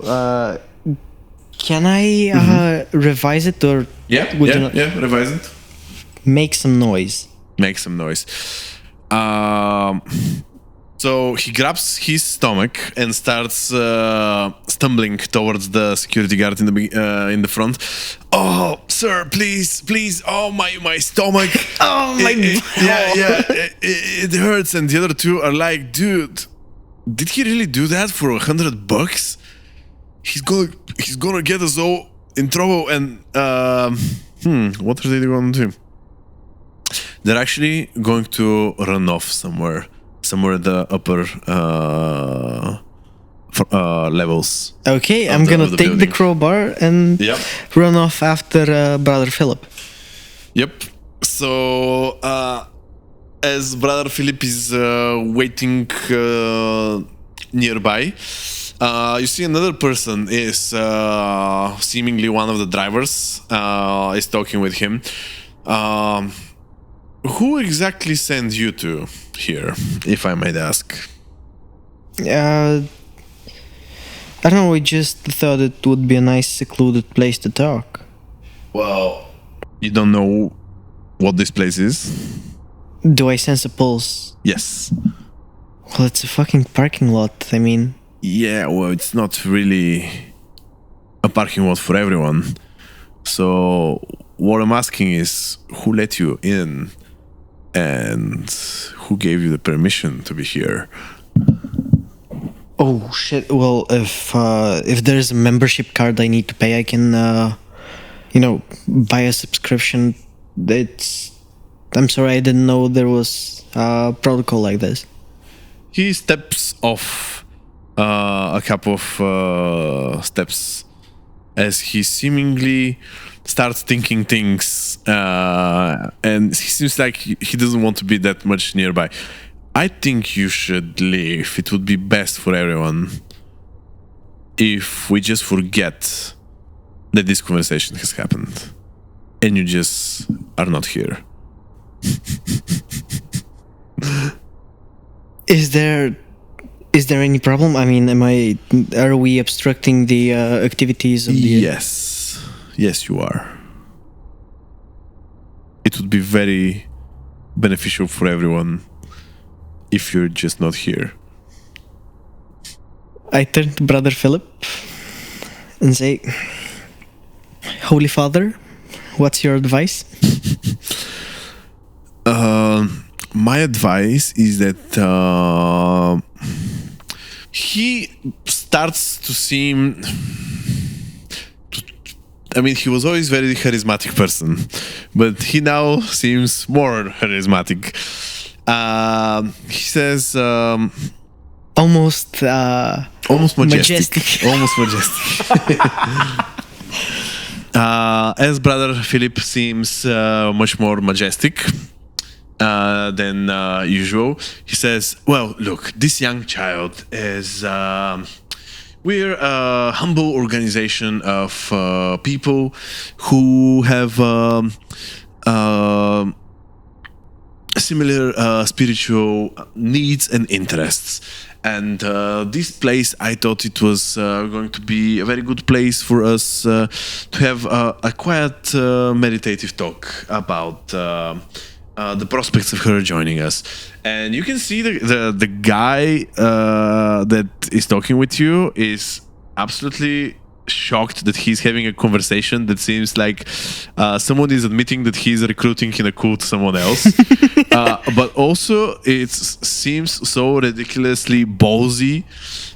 Can I revise it or... Yeah, revise it. Make some noise. So he grabs his stomach and starts stumbling towards the security guard in the front. Oh, sir, please! Oh, my stomach! Oh, my! It hurts. And the other two are like, dude, did he really do that for $100? He's gonna get us all in trouble. And what are they going to do? They're actually going to run off somewhere in the upper levels. Okay, I'm gonna take the crowbar and run off after Brother Philip. Yep. So, as Brother Philip is waiting nearby, you see another person is seemingly one of the drivers is talking with him. Who exactly sent you to here, if I might ask? I don't know, we just thought it would be a nice secluded place to talk. Well, you don't know what this place is? Do I sense a pulse? Yes. Well, it's a fucking parking lot, I mean... Yeah, well, it's not really a parking lot for everyone. So, what I'm asking is, who let you in? And who gave you the permission to be here? Oh shit! Well, if there's a membership card I need to pay, I can, buy a subscription. I'm sorry, I didn't know there was a protocol like this. He steps off a couple of steps as he seemingly starts thinking things, and he seems like he doesn't want to be that much nearby. I think you should leave. It would be best for everyone if we just forget that this conversation has happened and you just are not here. Is there any problem? I mean, are we obstructing the activities of the... Yes, you are. It would be very beneficial for everyone if you're just not here. I turn to Brother Philip and say, Holy Father, what's your advice? My advice is that he starts to seem... I mean, he was always very charismatic person, but he now seems more charismatic. He says... almost majestic. Almost majestic. As Brother Philip seems much more majestic than usual, he says, well, look, this young child is... we're a humble organization of people who have similar spiritual needs and interests. And this place, I thought it was going to be a very good place for us to have a quiet meditative talk about the prospects of her joining us. And you can see the guy that is talking with you is absolutely shocked that he's having a conversation that seems like someone is admitting that he's recruiting in a cult someone else. But also it seems so ridiculously ballsy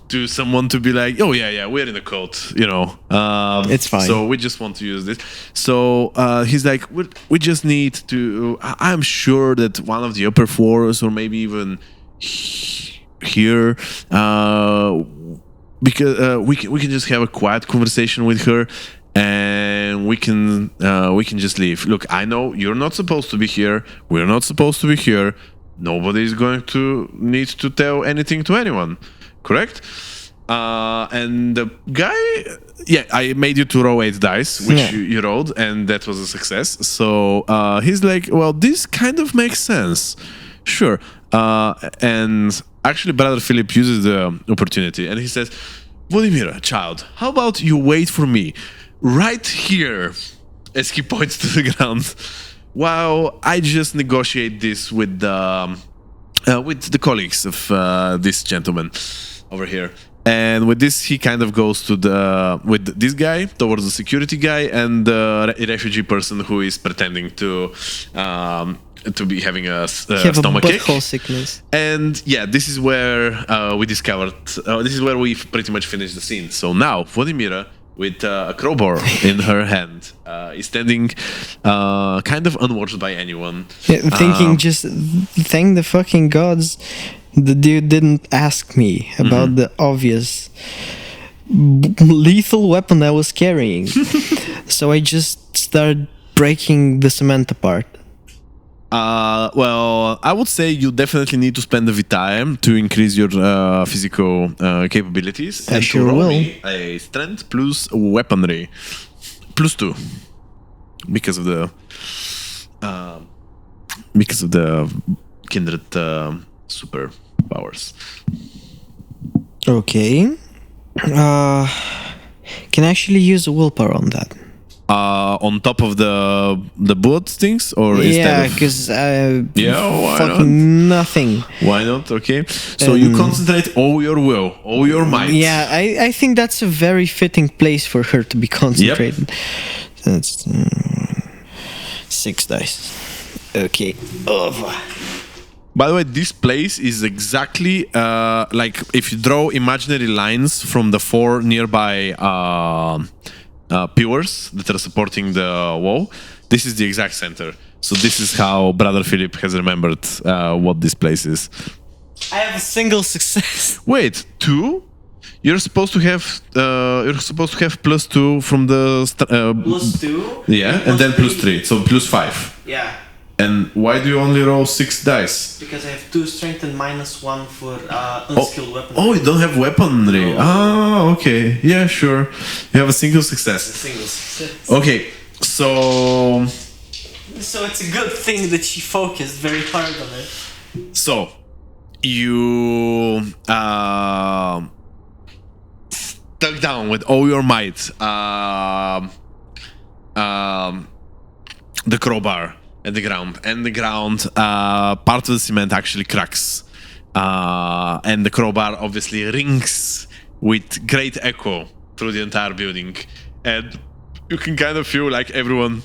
to someone to be like, oh yeah, we're in a cult, it's fine, so we just want to use this. So he's like, we just need to... I'm sure that one of the upper floors or maybe even here, because we can just have a quiet conversation with her, and we can just leave. Look, I know you're not supposed to be here. We're not supposed to be here. Nobody is going to need to tell anything to anyone. Correct? And the guy, I made you to roll 8 dice, which you rolled, and that was a success. So he's like, well, this kind of makes sense. Sure. And actually, Brother Philip uses the opportunity, and he says, Vladimira, child, how about you wait for me right here, as he points to the ground, while I just negotiate this with the colleagues of this gentleman over here. And with this, he kind of goes to with this guy towards the security guy and the refugee person who is pretending to be having a stomachache. Sickness. And this is where we discovered. This is where we pretty much finished the scene. So now Vladimira, with a crowbar in her hand, is standing kind of unwatched by anyone. Thinking, just thank the fucking gods the dude didn't ask me about the obvious lethal weapon I was carrying. So I just started breaking the cement apart. Well, I would say you definitely need to spend the time to increase your physical capabilities. I sure will. A strength plus weaponry plus 2 because of the kindred superpowers. Okay. Can I actually use a willpower on that? On top of the bullet things, or yeah, because why fucking not? Nothing. Why not? Okay, so you concentrate all your will, all your might. Yeah, I think that's a very fitting place for her to be concentrated. Yep. That's 6 dice. Okay. By the way, this place is exactly like if you draw imaginary lines from the 4 nearby pillars that are supporting the wall. This is the exact center. So this is how Brother Philip has remembered what this place is. I have a single success. Wait, 2? You're supposed to have +2 from the +2. yeah, and then +3, so +5. Yeah. And why do you only roll 6 dice? Because I have 2 strength and -1 for unskilled weapon. Oh, you don't have weaponry. No. Ah, okay. Yeah, sure. You have a single success. A single success. Okay, so So it's a good thing that she focused very hard on it. so you dug down with all your might the crowbar at the ground, and the ground part of the cement actually cracks, and the crowbar obviously rings with great echo through the entire building, and you can kind of feel like everyone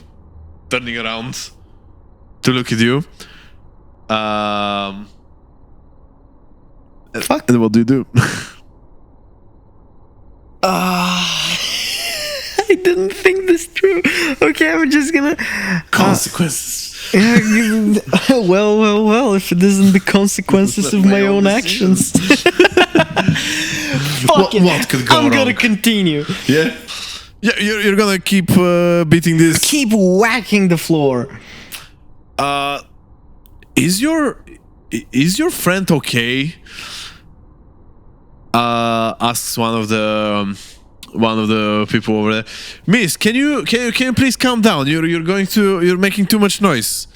turning around to look at you. Fuck. And what do you do? I didn't think this through. Okay, I'm just gonna. Consequences. Well. If it isn't the consequences of my own actions. Fuck it. What could go I'm gonna wrong? continue. Yeah? Yeah, you're gonna keep beating this. Keep whacking the floor. Is your friend okay? Asks one of the people over there. Miss, can you please calm down? You're making too much noise.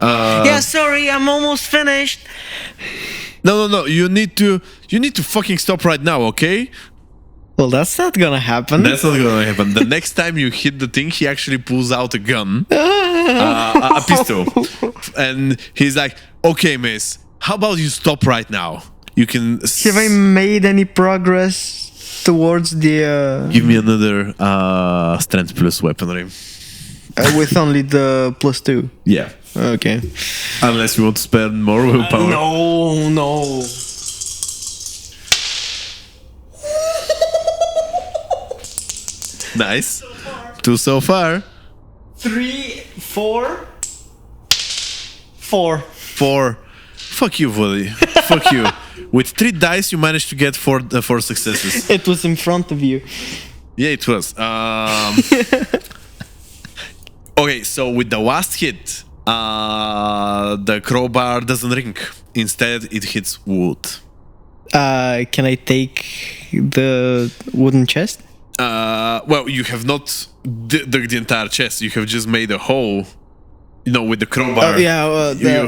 Yeah, sorry, I'm almost finished. No. You need to fucking stop right now, okay? Well, that's not gonna happen. That's not gonna happen. The next time you hit the thing, he actually pulls out a gun, a pistol, and he's like, "Okay, miss, how about you stop right now? You can." Have I made any progress towards the Give me another strength plus weaponry. with only the +2? Yeah, Okay. unless you want to spend more willpower. No. Nice. 2 so far. 3, 4. 4. 4. Fuck you, Volley. Fuck you. With 3 dice, you managed to get 4 successes. It was in front of you. Yeah, it was. Okay, so with the last hit, the crowbar doesn't ring. Instead, it hits wood. Can I take the wooden chest? Well, you have not dug the entire chest. You have just made a hole. You know, with the crowbar. You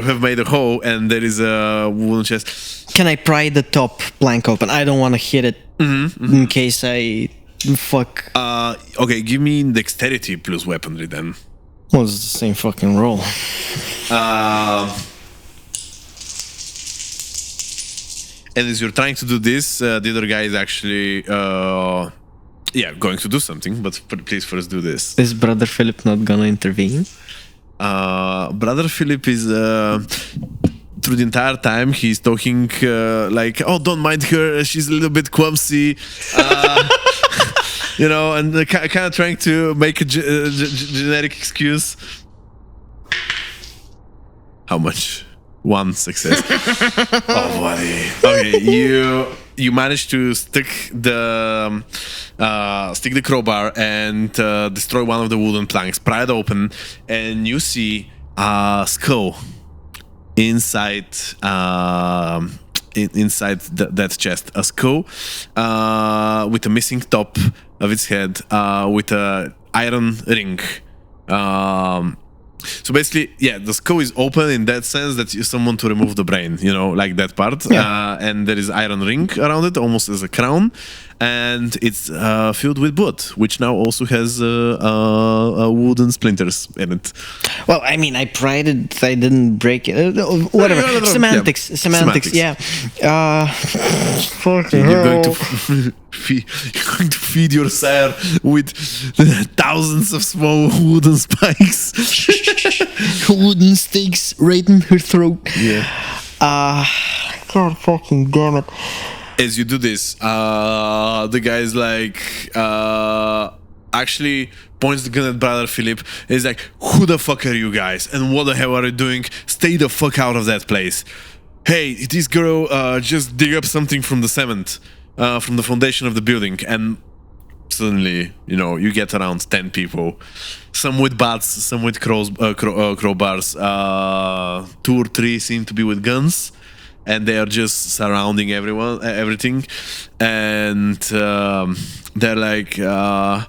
have made a hole, and there is a wooden chest. Can I pry the top plank open? I don't want to hit it in case I fuck. Okay, give me dexterity plus weaponry then. Well, it's the same fucking roll. And as you're trying to do this, the other guy is actually, going to do something. But please first do this. Is Brother Philip not gonna intervene? Brother Philip is through the entire time he's talking like, "Oh, don't mind her. She's a little bit clumsy." You know, and kind of trying to make a generic excuse. How much? 1 success. Oh, buddy. Okay, you managed to stick the crowbar and destroy one of the wooden planks, pry it open, and you see a skull inside that chest. A skull with a missing top of its head, with a iron ring. So basically, yeah, the skull is open in that sense that you someone to remove the brain, you know, like that part. Yeah. And there is iron ring around it, almost as a crown, and it's filled with blood, which now also has wooden splinters in it. Well, I mean, I pried it. I didn't break it. Whatever. No. Semantics. Yeah. Fucking You're going to hell. you're going to feed your sire with thousands of small wooden spikes. Wooden stakes right in her throat. Yeah. God fucking damn it. As you do this, the guy's like, actually points the gun at Brother Philip. He's like, who the fuck are you guys? And what the hell are you doing? Stay the fuck out of that place. Hey, this girl just dig up something from the cement, from the foundation of the building. And suddenly, you know, you get around 10 people. Some with bats, some with crowbars. 2 or 3 seem to be with guns. And they are just surrounding everything. And they're like, are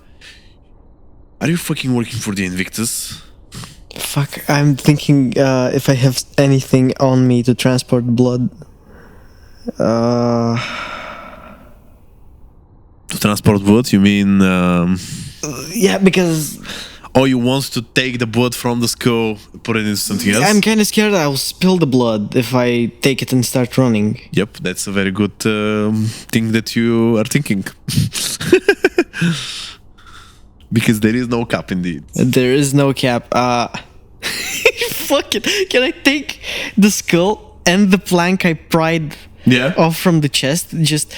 you fucking working for the Invictus? Fuck, I'm thinking if I have anything on me to transport blood. To transport blood, you mean... Yeah, because... Oh, you want to take the blood from the skull, put it into something else? I'm kind of scared I'll spill the blood if I take it and start running. Yep, that's a very good thing that you are thinking. Because there is no cap indeed. There is no cap. Fuck it. Can I take the skull and the plank I pried off from the chest? Just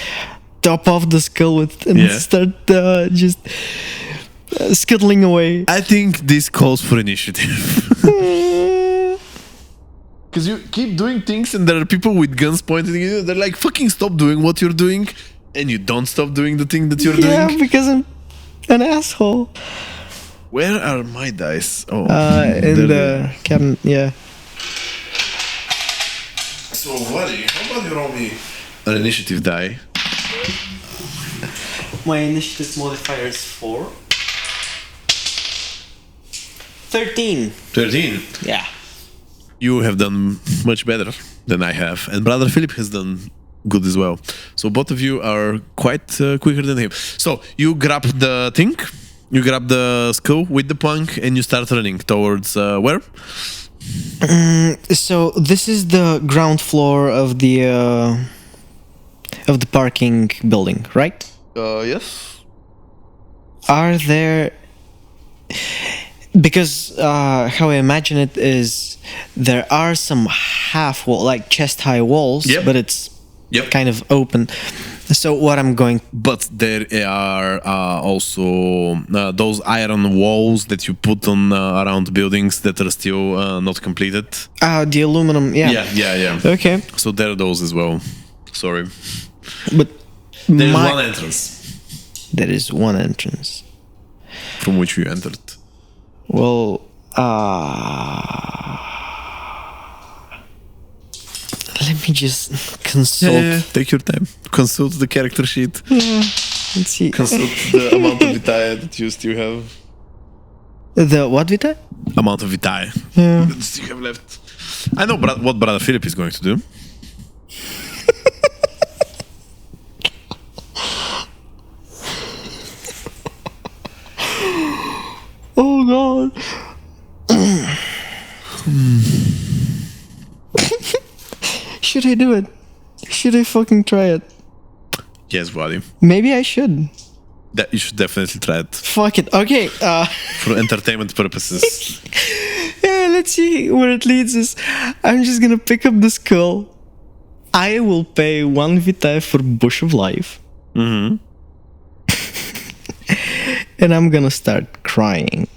top off the skull with and start just scuttling away. I think this calls for initiative. Because you keep doing things and there are people with guns pointing at you. They're like, fucking stop doing what you're doing. And you don't stop doing the thing that you're doing. Yeah, because I'm an asshole. Where are my dice? Oh, in the cabinet, yeah. So, Wally, how about you roll me an initiative die? My initiative modifier is 4. 13. 13? Yeah. You have done much better than I have. And Brother Philip has done good as well. So both of you are quite quicker than him. So you grab the thing, you grab the skull with the plank, and you start running towards where? So this is the ground floor of the parking building, right? Yes. Are there... Because how I imagine it is there are some half wall, like chest high walls, but it's kind of open. So what I'm going... But there are also those iron walls that you put on around buildings that are still not completed. The aluminum, Yeah. Okay. So there are those as well. Sorry. But there's one entrance. There is one entrance. From which you entered. Well, let me just consult. Yeah, take your time. Consult the character sheet. Yeah, let's see. Consult the amount of vitae that you still have. The what vitae? Amount of vitae that you still have left. I know what Brother Philip is going to do. Oh God. Should I do it? Should I fucking try it? Yes, buddy. Maybe I should. That you should definitely try it. Fuck it. Okay. For entertainment purposes. Yeah, let's see where it leads us. I'm just gonna pick up the skull. I will pay 1 vitae for Bush of Life. Mm-hmm. And I'm gonna start crying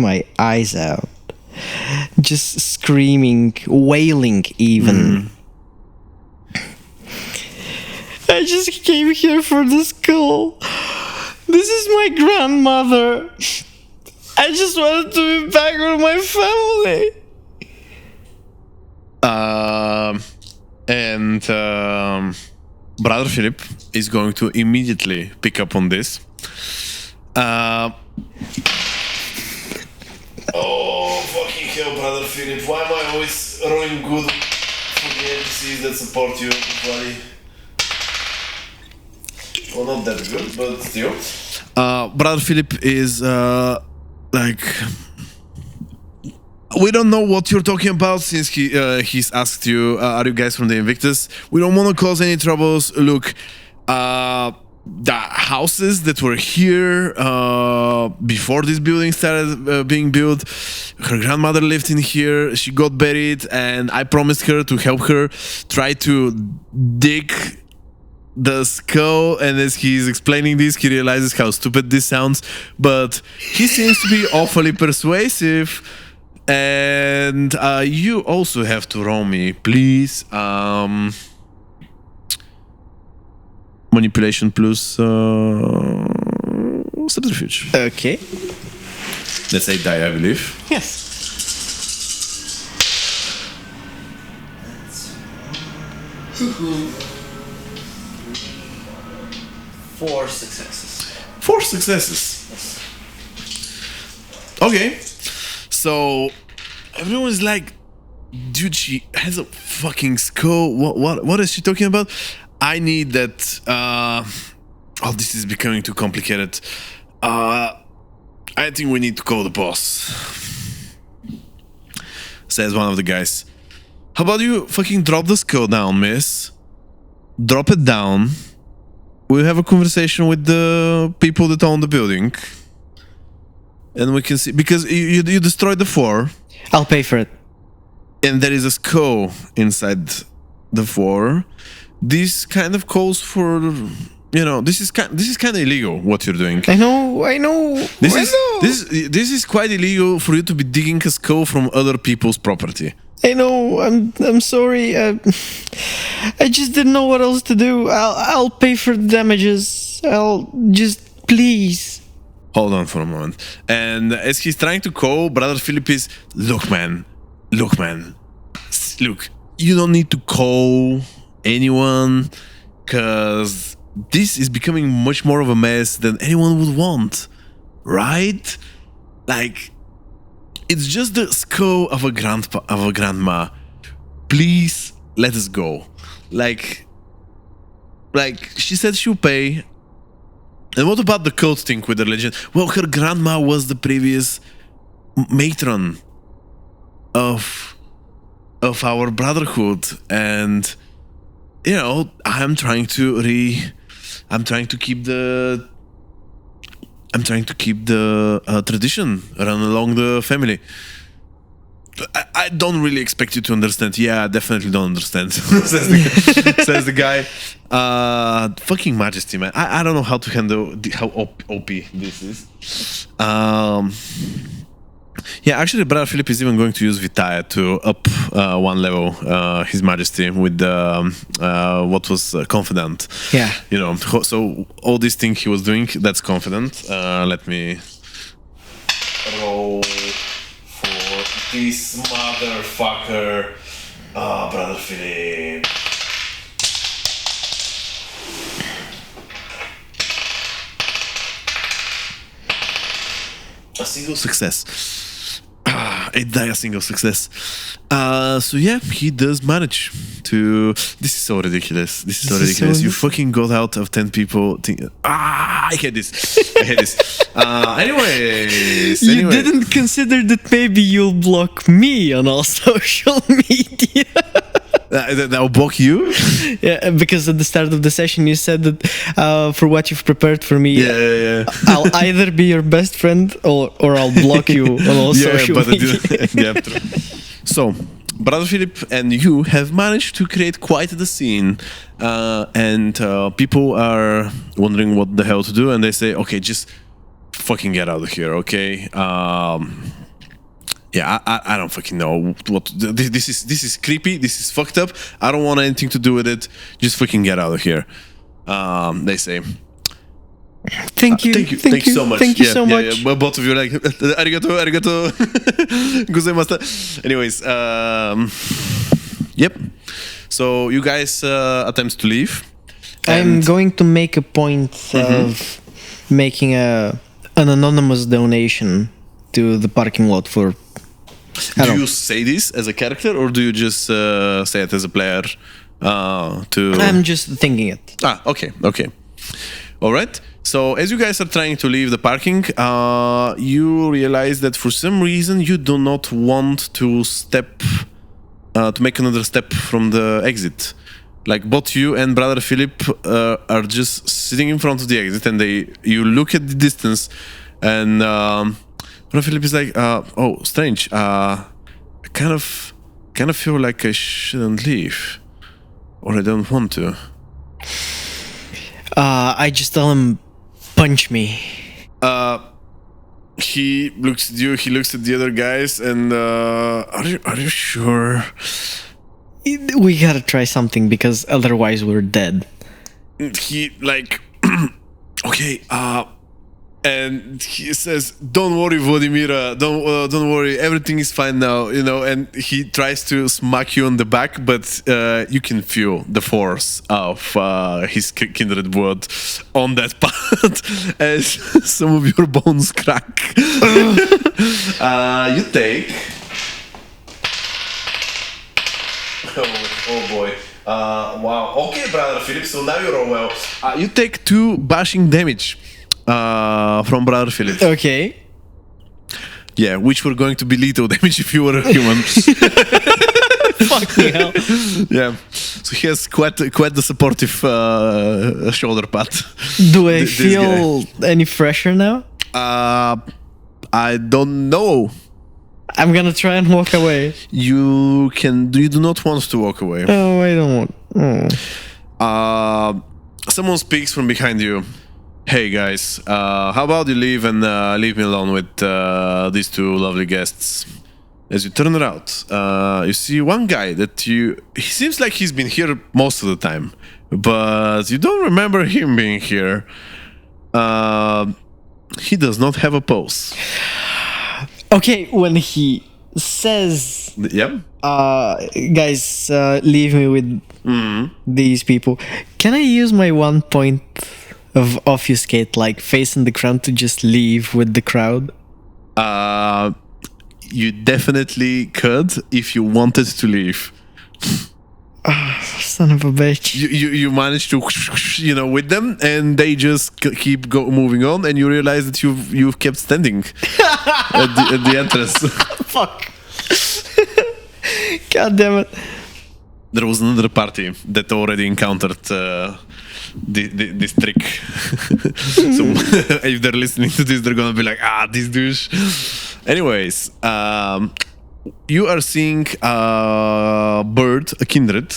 my eyes out, just screaming, wailing even. I just came here for the skull. This is my grandmother. I just wanted to be back with my family. Brother Philip is going to immediately pick up on this. Oh, fucking hell, Brother Philip. Why am I always rolling good for the NPCs that support you, buddy? Well, not that good, but still. Brother Philip is like... We don't know what you're talking about since he's asked you, are you guys from the Invictus? We don't want to cause any troubles. Look, the houses that were here before this building started being built. Her grandmother lived in here. She got buried, and I promised her to help her try to dig the skull. And as he's explaining this, he realizes how stupid this sounds, but he seems to be awfully persuasive. And you also have to roll me, please. Manipulation plus subterfuge. Okay. Let's say die, I believe. Yes. Four successes. 4 successes. Okay. So everyone's like, dude, she has a fucking skull. What is she talking about? I need that. Oh, this is becoming too complicated. I think we need to call the boss, says one of the guys. How about you fucking drop the skull down, miss? Drop it down. We'll have a conversation with the people that own the building. And we can see, because you destroyed the floor. I'll pay for it. And there is a skull inside the floor. This kind of calls for, this is kind of illegal what you're doing. I know. This is quite illegal for you to be digging a skull from other people's property. I know. I'm sorry. I just didn't know what else to do. I'll pay for the damages. I'll just please. Hold on for a moment. And as he's trying to call, Brother Philip is, look, man. Look, you don't need to call anyone, because this is becoming much more of a mess than anyone would want, right? Like, it's just the skull of a grandma. Please let us go. Like she said she'll pay. And what about the cult thing with the religion? Well, her grandma was the previous matron of our brotherhood, and I'm trying to keep the tradition run along the family. I don't really expect you to understand. Yeah, I definitely don't understand. says the guy. Fucking majesty, man. I don't know how to handle how OP this is. Yeah, actually, Brother Philip is even going to use Vitaya to up one level His Majesty with what was confident. Yeah. So all these things he was doing, that's confident. Let me roll for this motherfucker, Brother Philip. A single success. A single success. So yeah, he does manage to. This is so ridiculous. You fucking got out of 10 people. I hate this. Anyways. You didn't consider that maybe you'll block me on all social media. That'll block you? Yeah, because at the start of the session you said that for what you've prepared for me, yeah. I'll either be your best friend or I'll block you on all social media. Yeah, true. So, Brother Philip and you have managed to create quite the scene, and people are wondering what the hell to do, and they say, okay, just fucking get out of here, okay? Yeah, I don't fucking know what this is creepy. This is fucked up. I don't want anything to do with it. Just fucking get out of here. They say. Thank you so much. Thank you so much. Yeah. Both of you are like arigato. Gozaimashita. Anyways, yep. So you guys attempt to leave. I'm going to make a point of making an anonymous donation to the parking lot for. Do you say this as a character, or do you just say it as a player? I'm just thinking it. Okay. All right. So as you guys are trying to leave the parking, you realize that for some reason you do not want to make another step from the exit. like both you and Brother Philip are just sitting in front of the exit, and you look at the distance, and Brother Philip is like, "Oh, strange. I kind of feel like I shouldn't leave, or I don't want to." I just tell him, punch me. He looks at you. He looks at the other guys, and are you sure? We gotta try something because otherwise we're dead. He like, okay, and he says, "Don't worry, Vladimira. Don't worry. Everything is fine now. You know." And he tries to smack you on the back, but you can feel the force of his kindred blood on that part as some of your bones crack. You take. Oh boy. Wow. Okay, Brother Philip. So now you roll well. You take 2 bashing damage. From Brother Philip. Okay. Yeah, which were going to be lethal damage if you were a human. Fucking hell. Yeah. So he has quite the supportive shoulder pad. Do I feel any fresher now? I don't know. I'm gonna try and walk away. You do not want to walk away. Oh, I don't want. Someone speaks from behind you. Hey guys, how about you leave and leave me alone with these 2 lovely guests? As you turn around, you see one guy that he seems like he's been here most of the time, but you don't remember him being here. He does not have a pulse. Okay, when he says, Yeah. guys, leave me with these people, can I use my 1 point of obfuscate, like facing the ground, to just leave with the crowd? You definitely could if you wanted to leave. Son of a bitch. You managed to, with them, and they just keep moving on, and you realize that you've kept standing at the entrance. Fuck. God damn it. There was another party that already encountered this trick. So if they're listening to this, they're gonna be like, this douche. Anyways, you are seeing a bird, a kindred,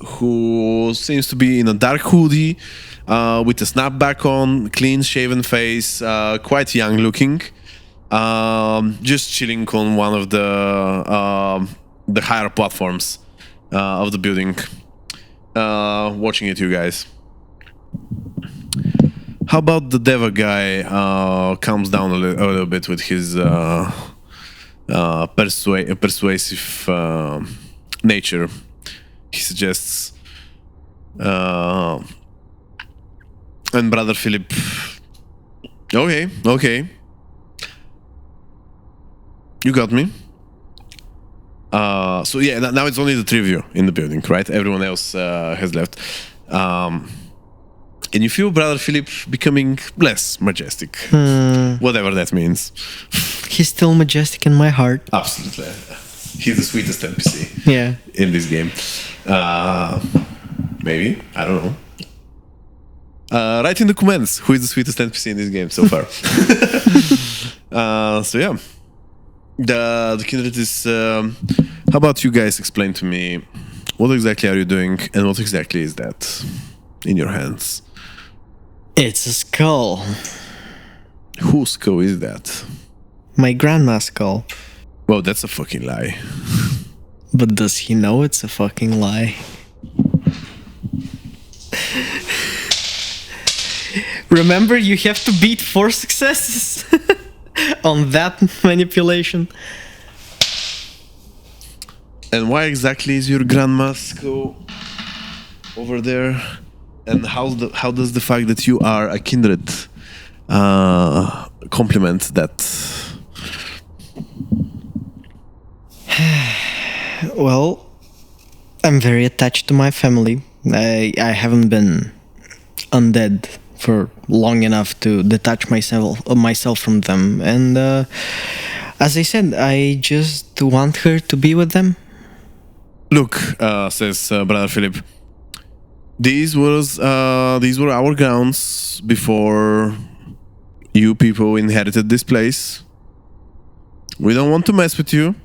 who seems to be in a dark hoodie, with a snapback on, clean shaven face, quite young looking, just chilling on one of the higher platforms of the building, watching it, you guys. How about the Deva guy calms down a little bit with his persuasive nature? He suggests, and Brother Philip, okay, you got me. So yeah, now it's only the 3 of you in the building, right? Everyone else has left. And you feel Brother Philip becoming less majestic. Whatever that means. He's still majestic in my heart. Absolutely. He's the sweetest NPC in this game. Maybe. I don't know. Write in the comments who is the sweetest NPC in this game so far. So yeah. The kindred is... how about you guys explain to me what exactly are you doing and what exactly is that in your hands? It's a skull. Whose skull is that? My grandma's skull. Well, that's a fucking lie. But does he know it's a fucking lie? Remember, you have to beat 4 successes on that manipulation. And why exactly is your grandma's skull over there? And how does the fact that you are a kindred complement that? Well, I'm very attached to my family. I haven't been undead for long enough to detach myself from them. And as I said, I just want her to be with them. Look, says Brother Philip. These were our grounds before you people inherited this place. We don't want to mess with you.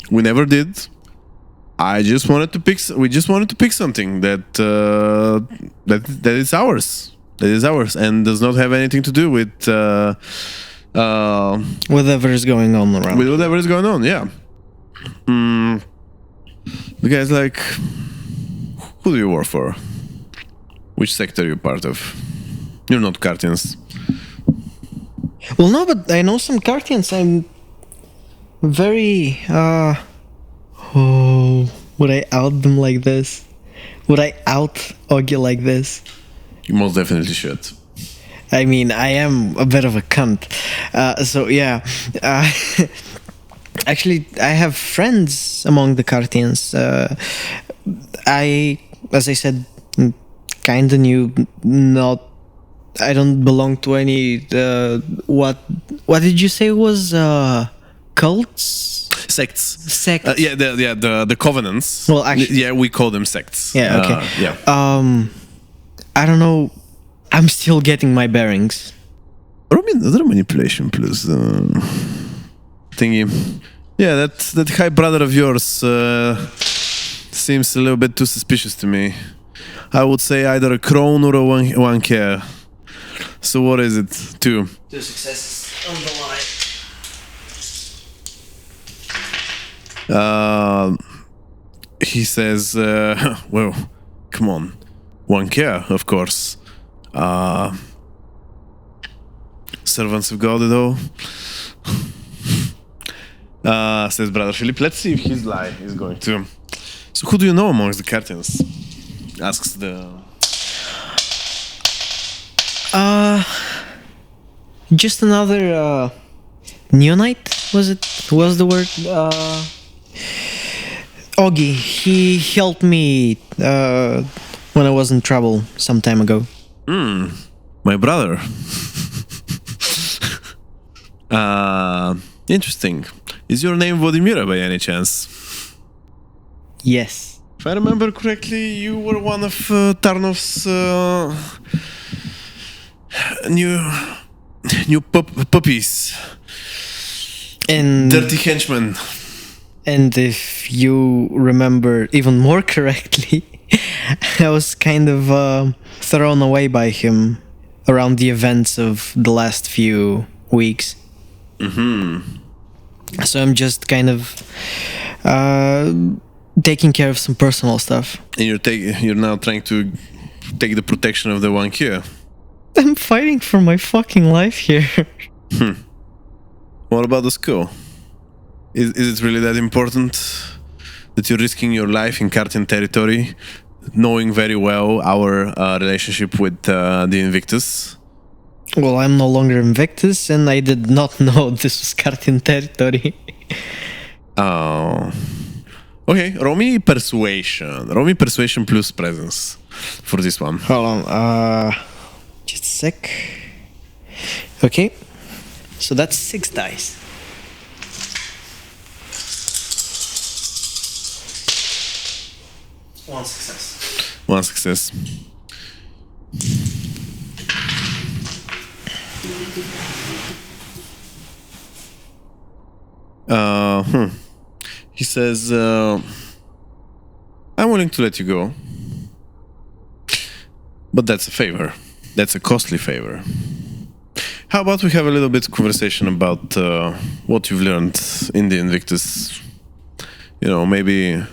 We never did. We just wanted to pick something that is ours. That is ours and does not have anything to do with whatever is going on around. With whatever is going on, yeah. The guy's like, who do you work for? Which sector are you part of? You're not Cartians. Well, no, but I know some Cartians. I'm very... would I out them like this? Would I out Augie like this? You most definitely should. I mean, I am a bit of a cunt. So, yeah. Actually, I have friends among the Cartians. As I said, kinda new, not... I don't belong to any... what did you say was... cults? Sects. Sects. The covenants. Well, actually... Yeah, we call them sects. Yeah, okay. I don't know. I'm still getting my bearings. Roll me another manipulation plus thingy. Yeah, that high brother of yours seems a little bit too suspicious to me. I would say either a crone or a one care. So what is it? 2. 2 successes on the line. He says, well, come on. One care, of course. Servants of God, though. Says Brother Philip. Let's see if his lie is going to. So who do you know amongst the Cartians? Asks the... Just another neonite, was the word? Augie, he helped me when I was in trouble some time ago. My brother. Interesting. Is your name Vladimira by any chance? Yes. If I remember correctly, you were one of Tarnov's new puppies. And dirty henchmen. And if you remember even more correctly, I was kind of thrown away by him around the events of the last few weeks. So I'm just kind of taking care of some personal stuff. And you're now trying to take the protection of the one here. I'm fighting for my fucking life here. What about the school? Is it really that important that you're risking your life in Cartian territory, knowing very well our relationship with the Invictus? Well, I'm no longer Invictus, and I did not know this was Cartian territory. Oh. Okay, roll me persuasion. Roll me persuasion plus presence for this one. Hold on, just a sec. Okay, so that's 6 dice. One success. One success. He says, I'm willing to let you go. But that's a favor. That's a costly favor. How about we have a little bit of conversation about what you've learned in the Invictus? You know, maybe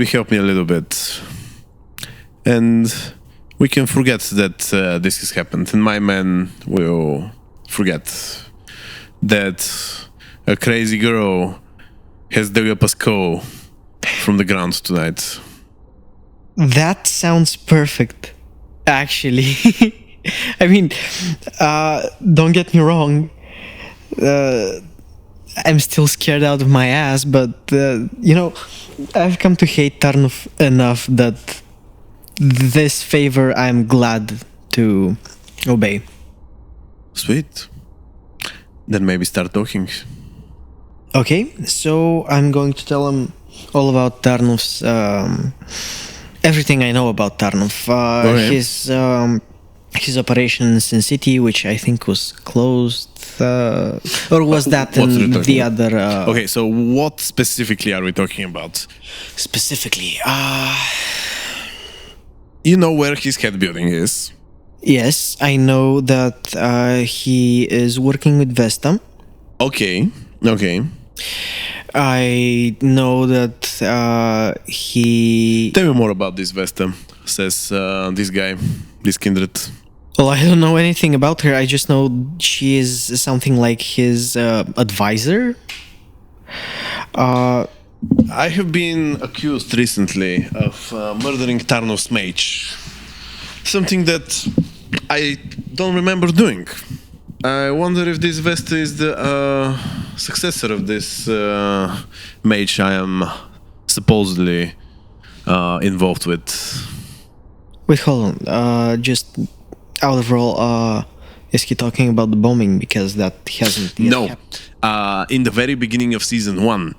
help me a little bit. And we can forget that this has happened. And my men will forget that a crazy girl has dug up a skull from the ground tonight. That sounds perfect, actually. I mean, don't get me wrong. I'm still scared out of my ass, but, you know, I've come to hate Tarnov enough that this favor I'm glad to obey. Sweet. Then maybe start talking. Okay, so I'm going to tell him all about Tarnov's, everything I know about Tarnov. Okay. His operation in Sin City, which I think was closed, or was that What are you in talking the about? other? Okay, so what specifically are we talking about? Specifically, You know where his head building is. yes, I know that he is working with Vesta. Okay. I know that he. Tell me more about this Vesta, says this guy, this kindred. Well, I don't know anything about her. I just know she is something like his advisor. I have been accused recently of murdering Tarnov's mage. Something that I don't remember doing. I wonder if this Vesta is the successor of this mage I am supposedly involved with. Wait, hold on. Just out of roll, is he talking about the bombing? Because that hasn't yet No. happened. In the very beginning of season 1,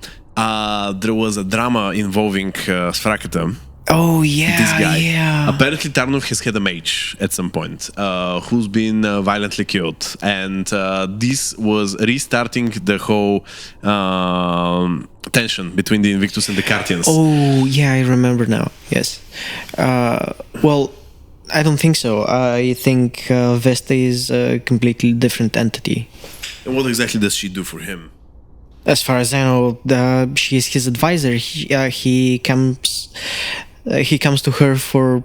there was a drama involving Sfrakata. Oh yeah, This guy. yeah. Apparently, Tarnov has had a mage at some point who's been violently killed, and this was restarting the whole tension between the Invictus and the Cartians. Oh yeah, I remember now. Yes. Well, I don't think so. I think Vesta is a completely different entity. And what exactly does she do for him? As far as I know, she is his advisor. He comes to her for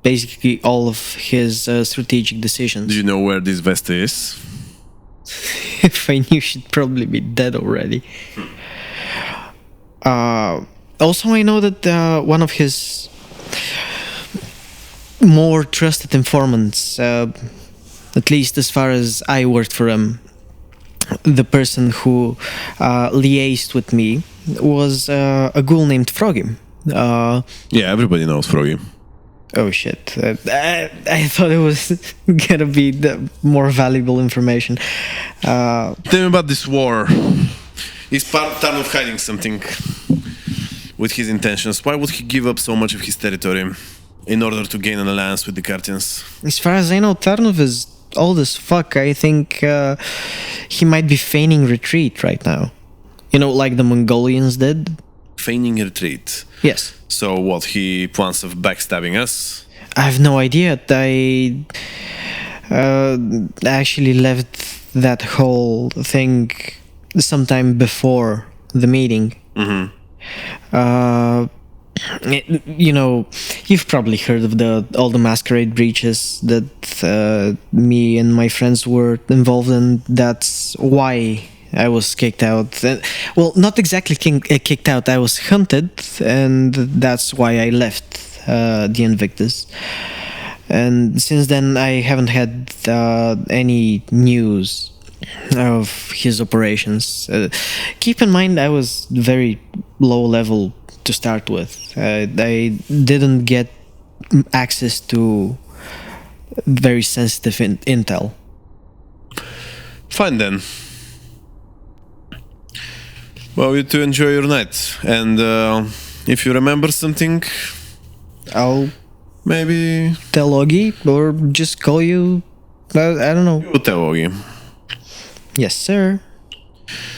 basically all of his strategic decisions. Do you know where this Vesta is? If I knew, she'd probably be dead already. Also, I know that one of his more trusted informants, at least as far as I worked for him, the person who liaised with me was a ghoul named Froggy. Yeah, everybody knows Froggy. Oh shit. I thought it was gonna be the more valuable information. Tell me about this war. Is Tarnov hiding something with his intentions? Why would he give up so much of his territory in order to gain an alliance with the Cartians? As far as I know, Tarnov is old as fuck. I think he might be feigning retreat right now. You know, like the Mongolians did? Feigning retreat. Yes. So what, he plans of backstabbing us? I have no idea. I actually left that whole thing sometime before the meeting. Mm-hmm. You know, you've probably heard of all the masquerade breaches that me and my friends were involved in. That's why I was kicked out. Well, not exactly kicked out. I was hunted, and that's why I left the Invictus. And since then, I haven't had any news of his operations. Keep in mind, I was very low level to start with. I didn't get access to very sensitive intel. Fine then. Well, you two enjoy your night, and if you remember something, I'll maybe tell Augie or just call you. I don't know. you tell Ogi. Yes, sir.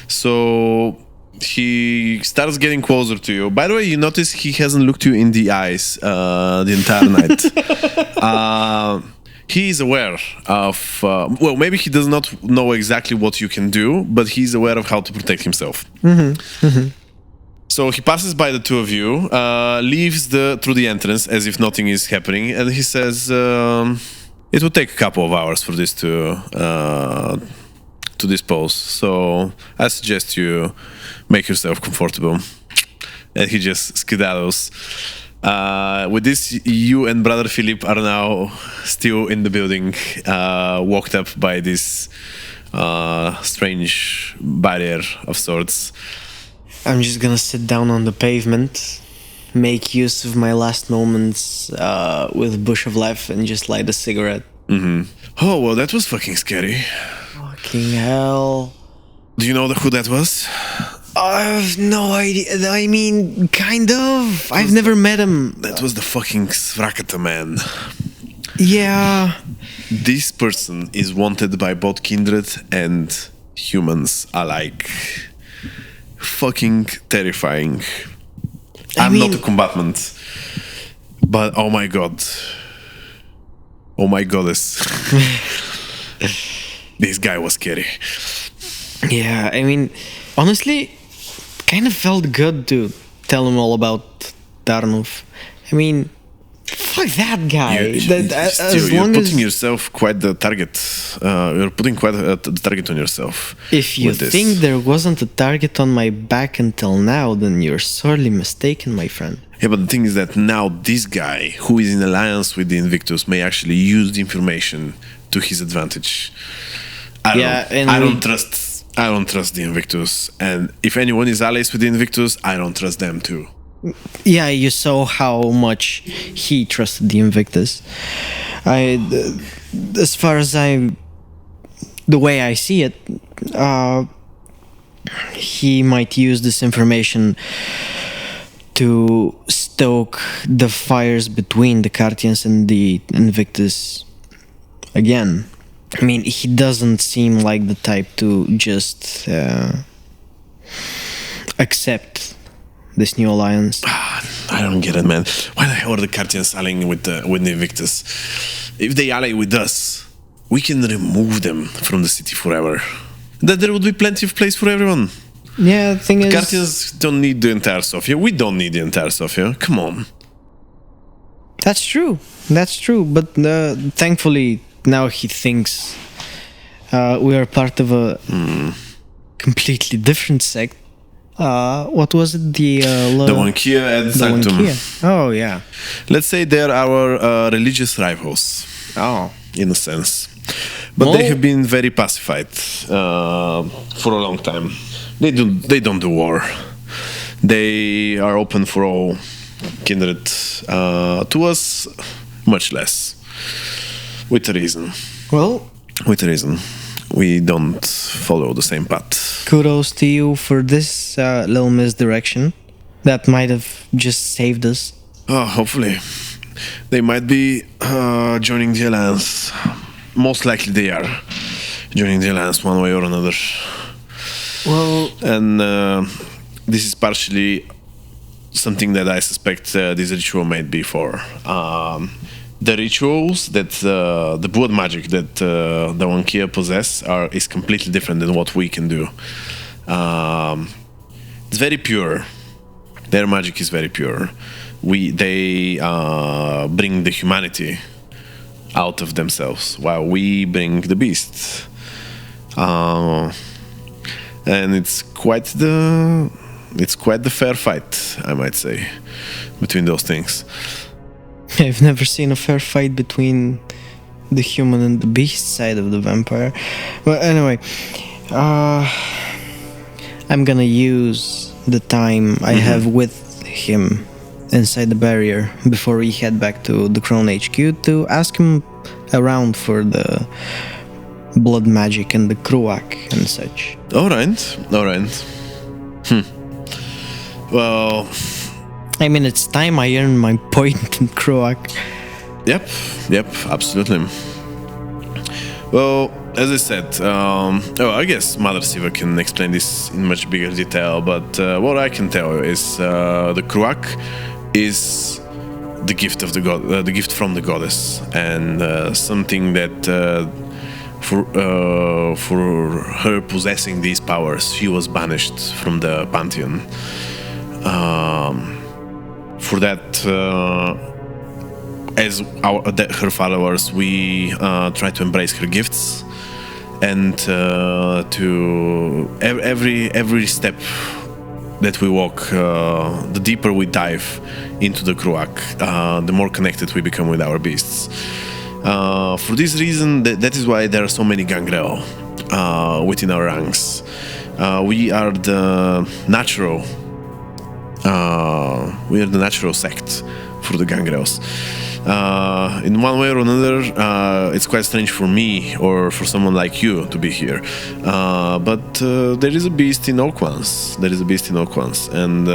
So he starts getting closer to you. By the way, you notice he hasn't looked you in the eyes the entire night. He is aware of, well, maybe he does not know exactly what you can do, but he's aware of how to protect himself. So he passes by the two of you, leaves through the entrance as if nothing is happening, and he says, it will take a couple of hours for this to dispose, so I suggest you make yourself comfortable. And he just skedaddles. With this, you and Brother Philip are now still in the building, walked up by this strange barrier of sorts. I'm just gonna sit down on the pavement, make use of my last moments with a bush of life, and just light a cigarette. Oh, well, that was fucking scary. Fucking hell. Do you know who that was? I have no idea. I mean, kind of. I've never met him. That was the fucking Svrakata man. Yeah. This person is wanted by both kindred and humans alike. Fucking terrifying. I'm not a combatant, but oh my god. Oh my goddess. This guy was scary. Yeah, I mean, honestly, kind of felt good to tell him all about Darnov. I mean, fuck that guy. You're putting yourself quite the target. You're putting quite the target on yourself. If you think there wasn't a target on my back until now, then you're sorely mistaken, my friend. Yeah, but the thing is that now this guy, who is in alliance with the Invictus, may actually use the information to his advantage. I don't trust the Invictus, and if anyone is allies with the Invictus, I don't trust them too. Yeah, you saw how much he trusted the Invictus. As far as the way I see it, he might use this information to stoke the fires between the Cartians and the Invictus again. I mean, he doesn't seem like the type to just accept this new alliance. I don't get it, man. Why the hell are the Cartians allying with the Invictus? If they ally with us, we can remove them from the city forever. Then there would be plenty of place for everyone. Yeah, the thing is... Cartians don't need the entire Sofia. We don't need the entire Sofia. Come on. That's true. But thankfully, now he thinks we are part of a completely different sect. What was it? The Wankia and Sanctum. Oh, yeah. Let's say they're our religious rivals. Oh. In a sense. But they have been very pacified for a long time. They don't do war. They are open for all kindred. To us, much less. With a reason. Well, with a reason. We don't follow the same path. Kudos to you for this little misdirection. That might have just saved us. Oh, hopefully. They might be joining the Alliance. Most likely they are joining the Alliance one way or another. Well... And this is partially something that I suspect this ritual might be for. The rituals that the blood magic that the Wankia possess is completely different than what we can do. It's very pure. Their magic is very pure. They bring the humanity out of themselves, while we bring the beasts. And it's quite the fair fight, I might say, between those things. I've never seen a fair fight between the human and the beast side of the vampire. Well, anyway, I'm gonna use the time I have with him inside the barrier before we head back to the Crown HQ to ask him around for the blood magic and the Kruak and such. Alright. Well... I mean, it's time I earned my point in Kruak. Yep, absolutely. Well, as I said, I guess Mother Siva can explain this in much bigger detail, but what I can tell you is the Kruak is the gift of the god, the gift from the goddess, and something that for her possessing these powers, she was banished from the pantheon. For that, as her followers, we try to embrace her gifts, and to every step that we walk, the deeper we dive into the Kruak, the more connected we become with our beasts. For this reason, that is why there are so many gangrel within our ranks. We are the natural sect for the gangrels. In one way or another, it's quite strange for me or for someone like you to be here. But there is a beast in Oakwans. And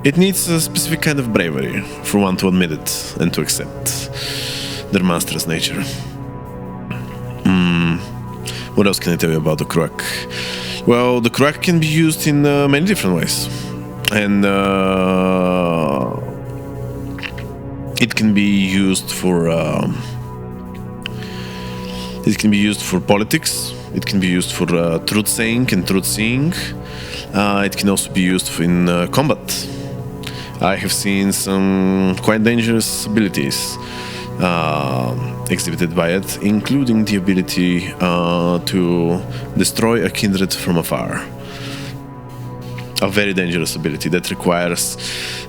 it needs a specific kind of bravery for one to admit it and to accept their monstrous nature. What else can I tell you about the Kruak? Well, the Kruak can be used in many different ways. And it can be used for politics. It can be used for truth saying and truth seeing. It can also be used in combat. I have seen some quite dangerous abilities exhibited by it, including the ability to destroy a kindred from afar. A very dangerous ability that requires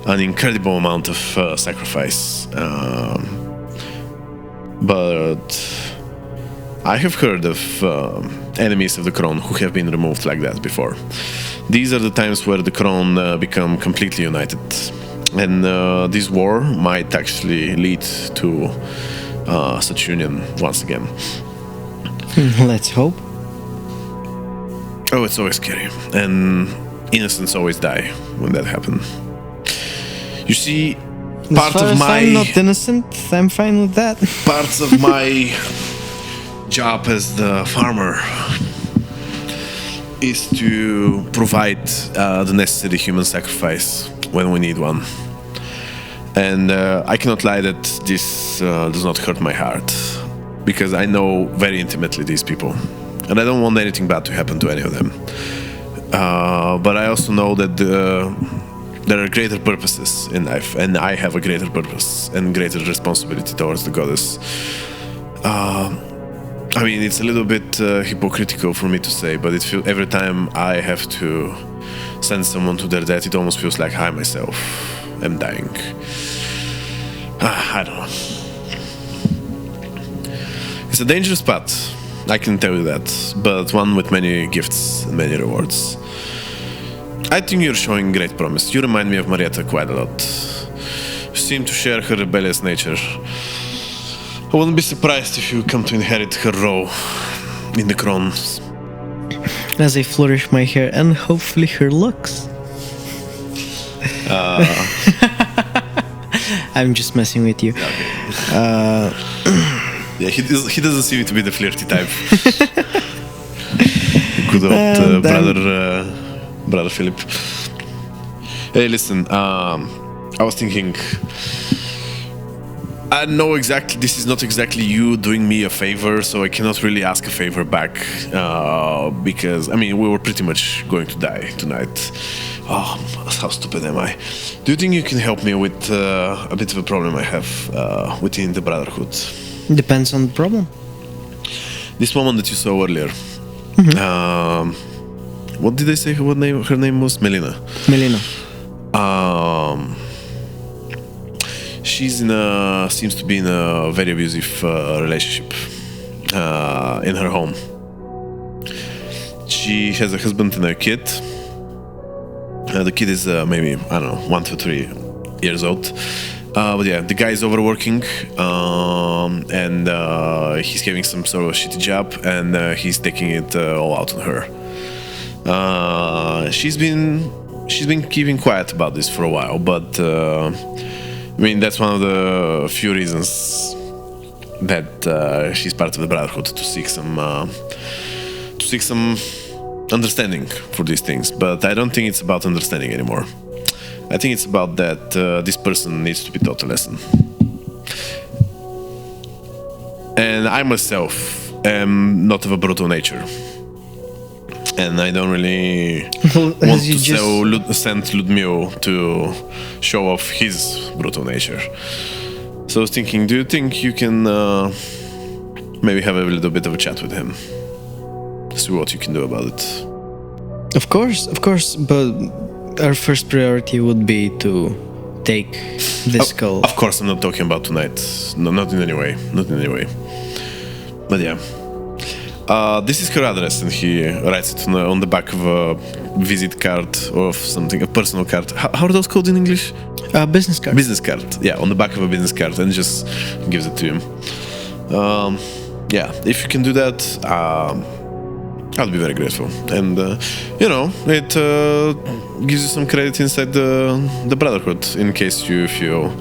an incredible amount of sacrifice. But I have heard of enemies of the Crown who have been removed like that before. These are the times where the Crown become completely united. And this war might actually lead to such union once again. Let's hope. Oh, it's always scary. And innocents always die when that happens. You see, part of my... I'm not innocent, I'm fine with that. Parts of my job as the farmer is to provide the necessary human sacrifice when we need one. And I cannot lie that this does not hurt my heart, because I know very intimately these people, and I don't want anything bad to happen to any of them. But I also know that there are greater purposes in life, and I have a greater purpose and greater responsibility towards the goddess. I mean, it's a little bit hypocritical for me to say, but every time I have to send someone to their death, it almost feels like I myself am dying. I don't know. It's a dangerous path, I can tell you that, but one with many gifts and many rewards. I think you're showing great promise. You remind me of Marietta quite a lot. You seem to share her rebellious nature. I wouldn't be surprised if you come to inherit her role in the crown. As I flourish my hair and hopefully her looks. I'm just messing with you. Okay. Yeah, he doesn't seem to be the flirty type. Good old brother Philip. Hey, listen. I was thinking. I know exactly. This is not exactly you doing me a favor, so I cannot really ask a favor back. Because I mean, we were pretty much going to die tonight. Oh, how stupid am I? Do you think you can help me with a bit of a problem I have within the Brotherhood? Depends on the problem. This woman that you saw earlier. What did I say? What name? Her name was Melina. Melina. She's seems to be in a very abusive relationship in her home. She has a husband and a kid. The kid is maybe, I don't know, 1 to 3 years old. But yeah, the guy is overworking, and he's having some sort of shitty job, and he's taking it all out on her. She's been keeping quiet about this for a while, but I mean, that's one of the few reasons that she's part of the Brotherhood, to seek some understanding for these things. But I don't think it's about understanding anymore. I think it's about that this person needs to be taught a lesson. And I myself am not of a brutal nature. And I don't really want to send Ludmil to show off his brutal nature. So I was thinking, do you think you can maybe have a little bit of a chat with him? See what you can do about it. Of course, but our first priority would be to take this skull. Of course, I'm not talking about tonight. No, not in any way. But yeah. This is her address, and he writes it on the back of a visit card or of something, a personal card. How are those called in English? Business card. Business card, yeah, on the back of a business card, and just gives it to him. Yeah, if you can do that, I'll be very grateful. And it gives you some credit inside the Brotherhood in case you feel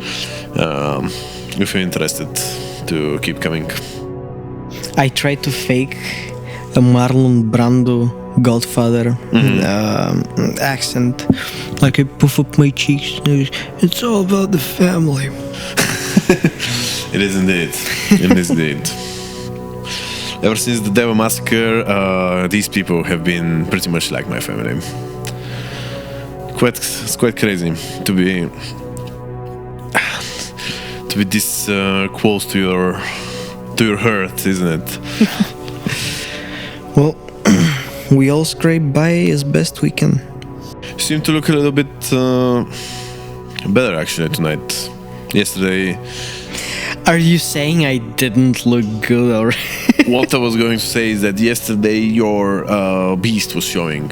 interested to keep coming. I tried to fake a Marlon Brando Godfather accent. Like I puff up my cheeks. It's all about the family. It is indeed. It is indeed. Ever since the Deva massacre, these people have been pretty much like my family. It's quite crazy to be this close to your heart, isn't it? Well, we all scrape by as best we can. You seem to look a little bit better actually tonight. Yesterday. Are you saying I didn't look good already? What I was going to say is that yesterday your beast was showing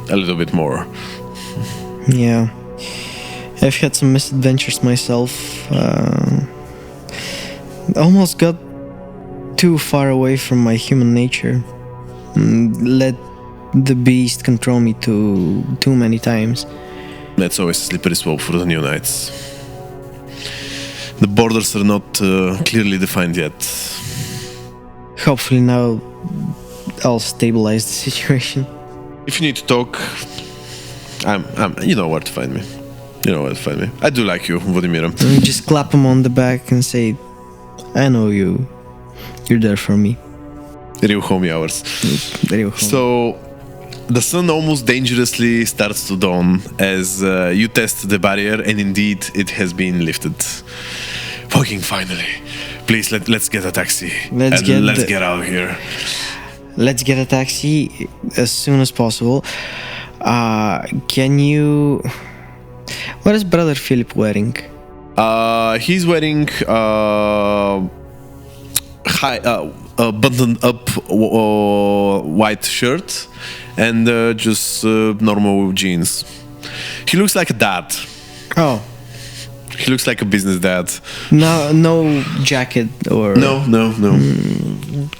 a little bit more. Yeah. I've had some misadventures myself. Almost got too far away from my human nature. Let the beast control me too many times. That's always a slippery slope for the new knights. The borders are not clearly defined yet. Hopefully now I'll stabilize the situation. If you need to talk, you know where to find me. You know where to find me. I do like you, Vladimir. Just clap him on the back and say, I know you. You're there for me. Real homie hours. Real homie. So, the sun almost dangerously starts to dawn as you test the barrier, and indeed it has been lifted. Fucking finally. Please, let's get a taxi. Let's get out of here. Let's get a taxi as soon as possible. Can you... What is Brother Philip wearing? He's wearing buttoned up white shirt and just normal jeans. He looks like a dad. Oh. He looks like a business dad. No jacket or... No.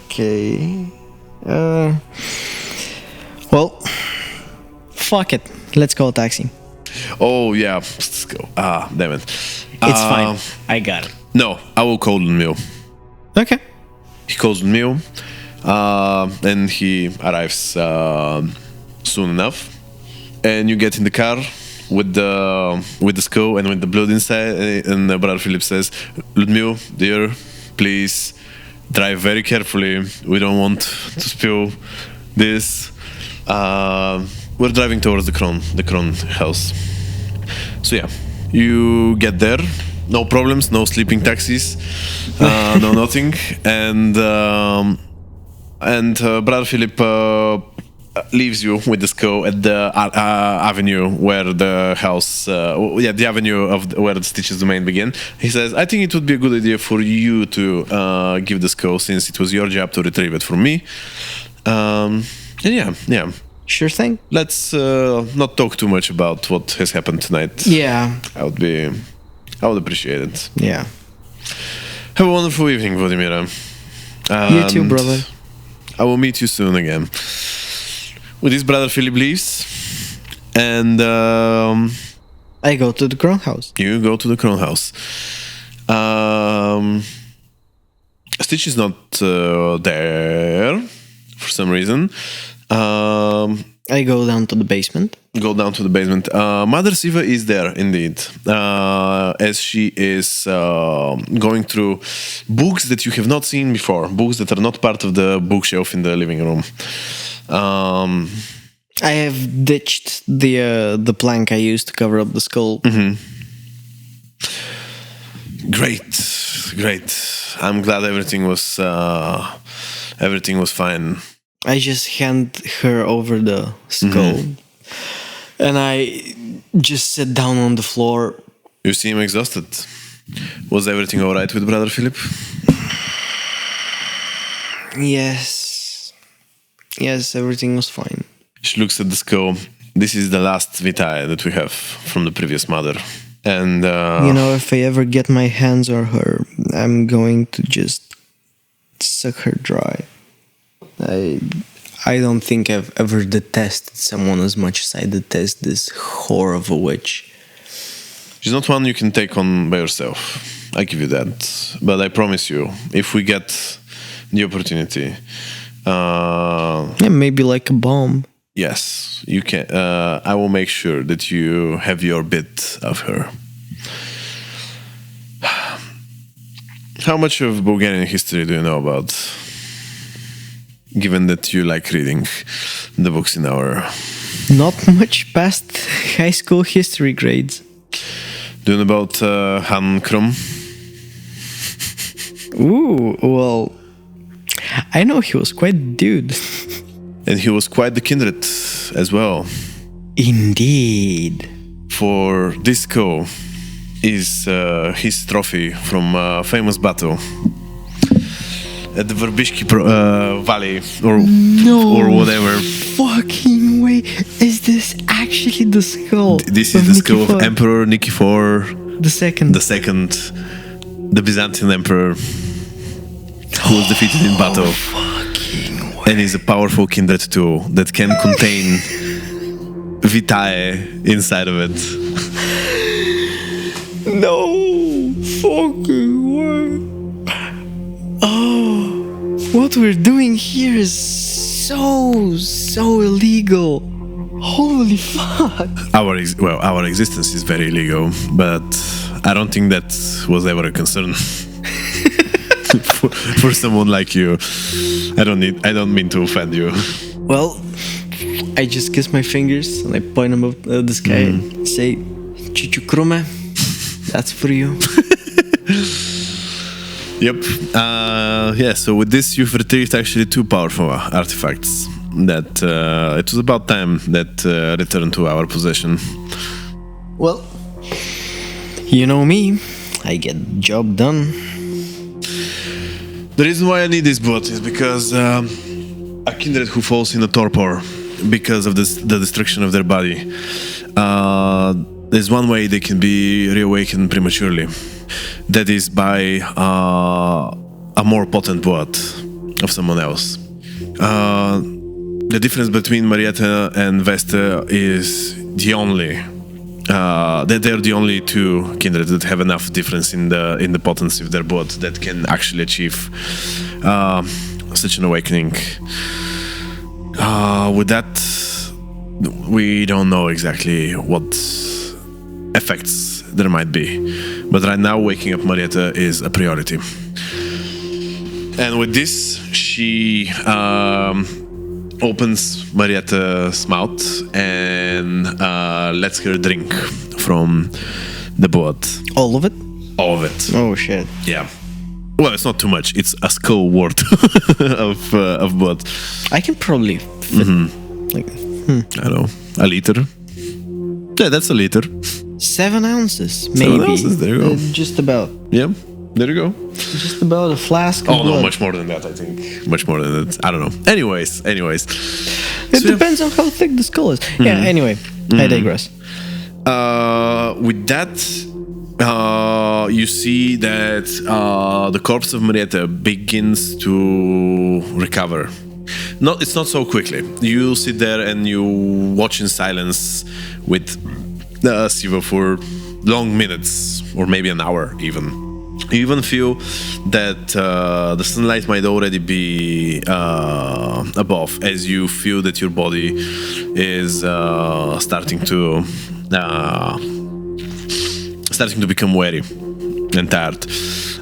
Okay. Well, fuck it. Let's call a taxi. Oh, yeah. Let's go. Damn it. It's fine. I got it. No, I will call Mil. Okay. He calls Mil, and he arrives soon enough. And you get in the car with the skull and with the blood inside. And Brother Philip says, Ludmil, dear, please drive very carefully. We don't want to spill this. We're driving towards the Kron house. So yeah, you get there. No problems, no sleeping taxis, no nothing. And Brother Philip leaves you with the skull at the avenue where the house, the avenue of where the Stitch's domain began. He says, I think it would be a good idea for you to give the skull, since it was your job to retrieve it from me. And yeah. Sure thing. Let's not talk too much about what has happened tonight. Yeah. I would appreciate it. Yeah. Have a wonderful evening, Vladimir. You too, brother. I will meet you soon again. With this, Brother Philip leaves, and I go to the Crown House. You go to the Crown House. Stitch is not there for some reason. I go down to the basement. Mother Siva is there indeed, as she is going through books that you have not seen before, books that are not part of the bookshelf in the living room. I have ditched the plank I used to cover up the skull. Mm-hmm. Great. I'm glad everything was fine. I just hand her over the skull, and I just sit down on the floor. You seem exhausted. Was everything all right with Brother Philip? Yes. Yes, everything was fine. She looks at the skull. This is the last vitae that we have from the previous mother. And if I ever get my hands on her, I'm going to just suck her dry. I don't think I've ever detested someone as much as I detest this whore of a witch. she's not one you can take on by yourself. I give you that. But I promise you, if we get the opportunity, Maybe like a bomb. yes, you can. I will make sure that you have your bit of her. How much of Bulgarian history do you know about? Given that you like reading the books in our... Not much past high school history grades. Do you know about Han Krum? Ooh, well, I know he was quite a dude. And he was quite the kindred as well. Indeed. For this skull is his trophy from a famous battle at the Verbishki Valley or whatever. Fucking way. Is this actually the skull? This is the skull of Emperor Nikifor the second. the Byzantine emperor who was defeated in battle. Fucking way. And is a powerful kindred tool that can contain vitae inside of it. No fucking way. Oh, what we're doing here is so illegal. Holy fuck. Our existence is very illegal, but I don't think that was ever a concern for someone like you. I don't mean to offend you. Well, I just kiss my fingers and I point them up at the sky and say, Chichukrume, that's for you. Yep. So with this, you've retrieved actually two powerful artifacts that it was about time that returned to our possession. Well, you know me, I get the job done. The reason why I need this boat is because a kindred who falls in a torpor because of the destruction of their body, there's one way they can be reawakened prematurely. That is by a more potent blood of someone else. The difference between Marietta and Vesta is they're the only two kindred that have enough difference in the potency of their blood that can actually achieve such an awakening. With that, we don't know exactly what effects there might be, but right now waking up Marietta is a priority. And with this, she opens Marietta's mouth and lets her drink from the blood. All of it? All of it. Oh shit. Yeah. Well, it's not too much. It's a skull worth of blood. I can probably fit I don't know, a liter. Yeah, that's a liter. 7 ounces, maybe. 7 ounces, there you go. Just about. Yeah, there you go. Just about a flask of Oh blood. no, much more than that, I think. Much more than that. I don't know. Anyways. It depends on how thick the skull is. Yeah, anyway, I digress. With that, you see that the corpse of Marietta begins to recover. It's not so quickly. You sit there and you watch in silence with Siva for long minutes, or maybe an hour even. You even feel that the sunlight might already be above, as you feel that your body is starting to become weary and tired.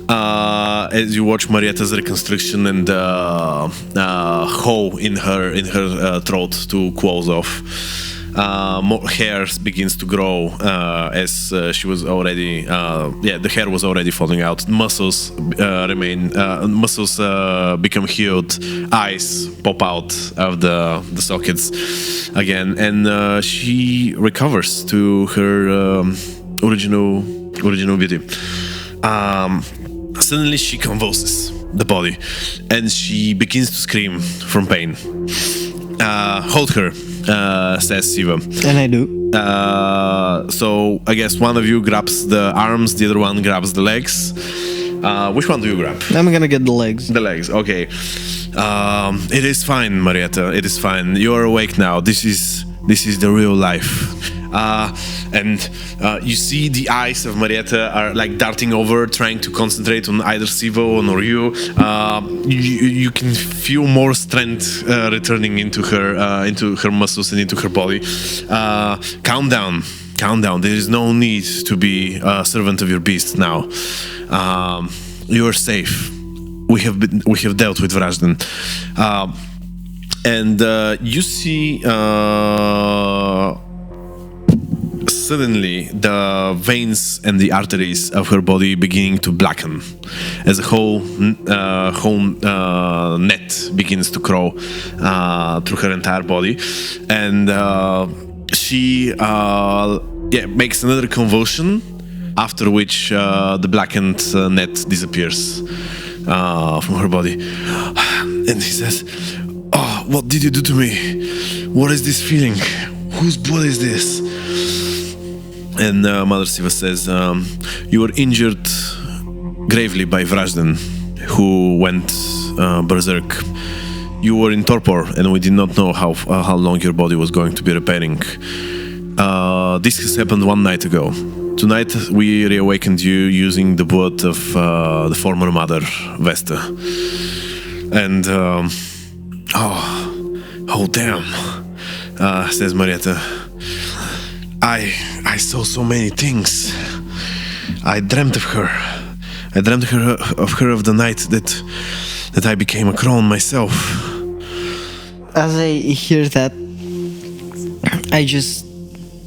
As you watch Marietta's reconstruction and the hole in her throat to close off, more hair begins to grow as she was already. The hair was already falling out. Muscles become healed. Eyes pop out of the sockets again, and she recovers to her original beauty. Suddenly she convulses the body and she begins to scream from pain. Hold her, says Siva. And I do. So I guess one of you grabs the arms, the other one grabs the legs. Which one do you grab? I'm gonna get the legs. The legs, okay. It is fine, Marietta. It is fine. You are awake now. This is the real life. And you see the eyes of Marietta are like darting over, trying to concentrate on either Siva or you. You can feel more strength returning into her muscles and into her body. Calm down. There is no need to be a servant of your beast now. You are safe. We have dealt with Vrajdan. And you see suddenly the veins and the arteries of her body beginning to blacken as a whole net begins to crawl through her entire body, and she makes another convulsion, after which the blackened net disappears from her body. And he says, "Oh, what did you do to me? What is this feeling? Whose blood is this?" And Mother Siva says, "You were injured gravely by Vrajdan, who went berserk. You were in torpor, and we did not know how long your body was going to be repairing. This has happened one night ago. Tonight we reawakened you using the blood of the former mother, Vesta. And oh damn," says Marietta. I saw so many things. I dreamt of her. I dreamt of her of the night that I became a crone myself." As I hear that, I just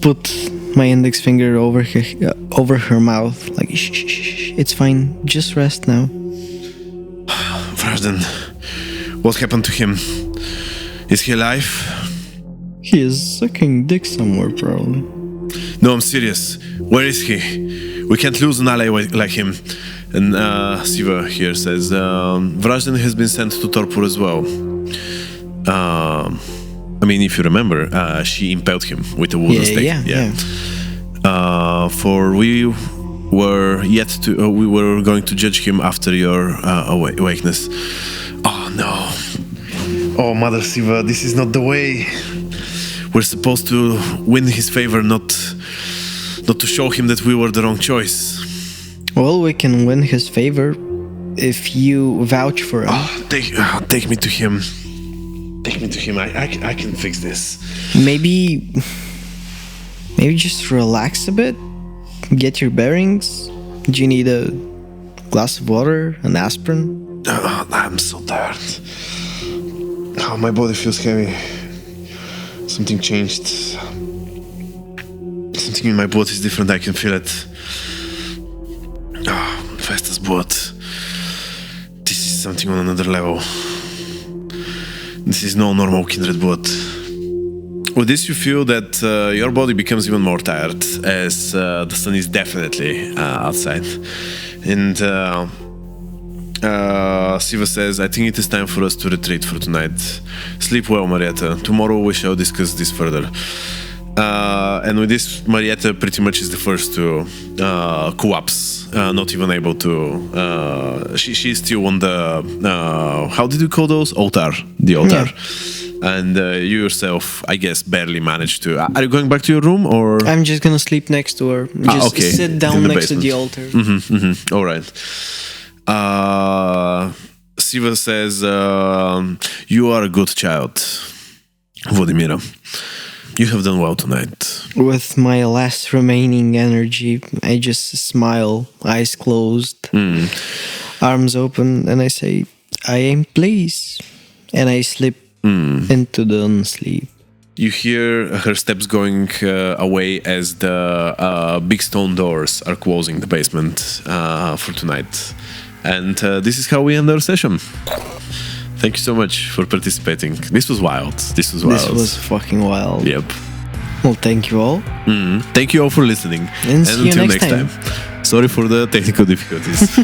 put my index finger over her mouth, like, shh, it's fine, just rest now. Vrajdan, what happened to him? Is he alive? He is sucking dick somewhere, probably. No, I'm serious. Where is he? We can't lose an ally like him. And Siva here says, Vrajdan has been sent to torpor as well. I mean, if you remember, she impaled him with a wooden stake. Yeah. For we were going to judge him after your awakeness. Oh no! Oh, Mother Siva, this is not the way. We're supposed to win his favor, not to show him that we were the wrong choice. Well, we can win his favor if you vouch for him. Take me to him. Take me to him. I can fix this. Maybe just relax a bit. Get your bearings. Do you need a glass of water, an aspirin? I'm so tired. Oh, my body feels heavy. Something changed. Something in my blood is different. I can feel it. Vesta's blood. This is something on another level. This is no normal kindred blood. With this, you feel that your body becomes even more tired, as the sun is definitely outside. And Siva says, I think it is time for us to retreat for tonight. Sleep well, Marietta. Tomorrow we shall discuss this further. And with this, Marietta pretty much is the first to collapse, not even able to... She's still on the... how did you call those? Altar. The altar. Yeah. And you yourself, I guess, barely managed to... Are you going back to your room, or...? I'm just gonna sleep next to her. Just okay. Sit down next to the altar. All right. Siva says, you are a good child, Vladimira. You have done well tonight. With my last remaining energy, I just smile, eyes closed, arms open, and I say, I am pleased. And I slip into the unsleep. You hear her steps going away as the big stone doors are closing the basement for tonight. And this is how we end our session. Thank you so much for participating. This was wild. This was fucking wild. Yep. Well, thank you all. Thank you all for listening. And see you until next time. Sorry for the technical difficulties.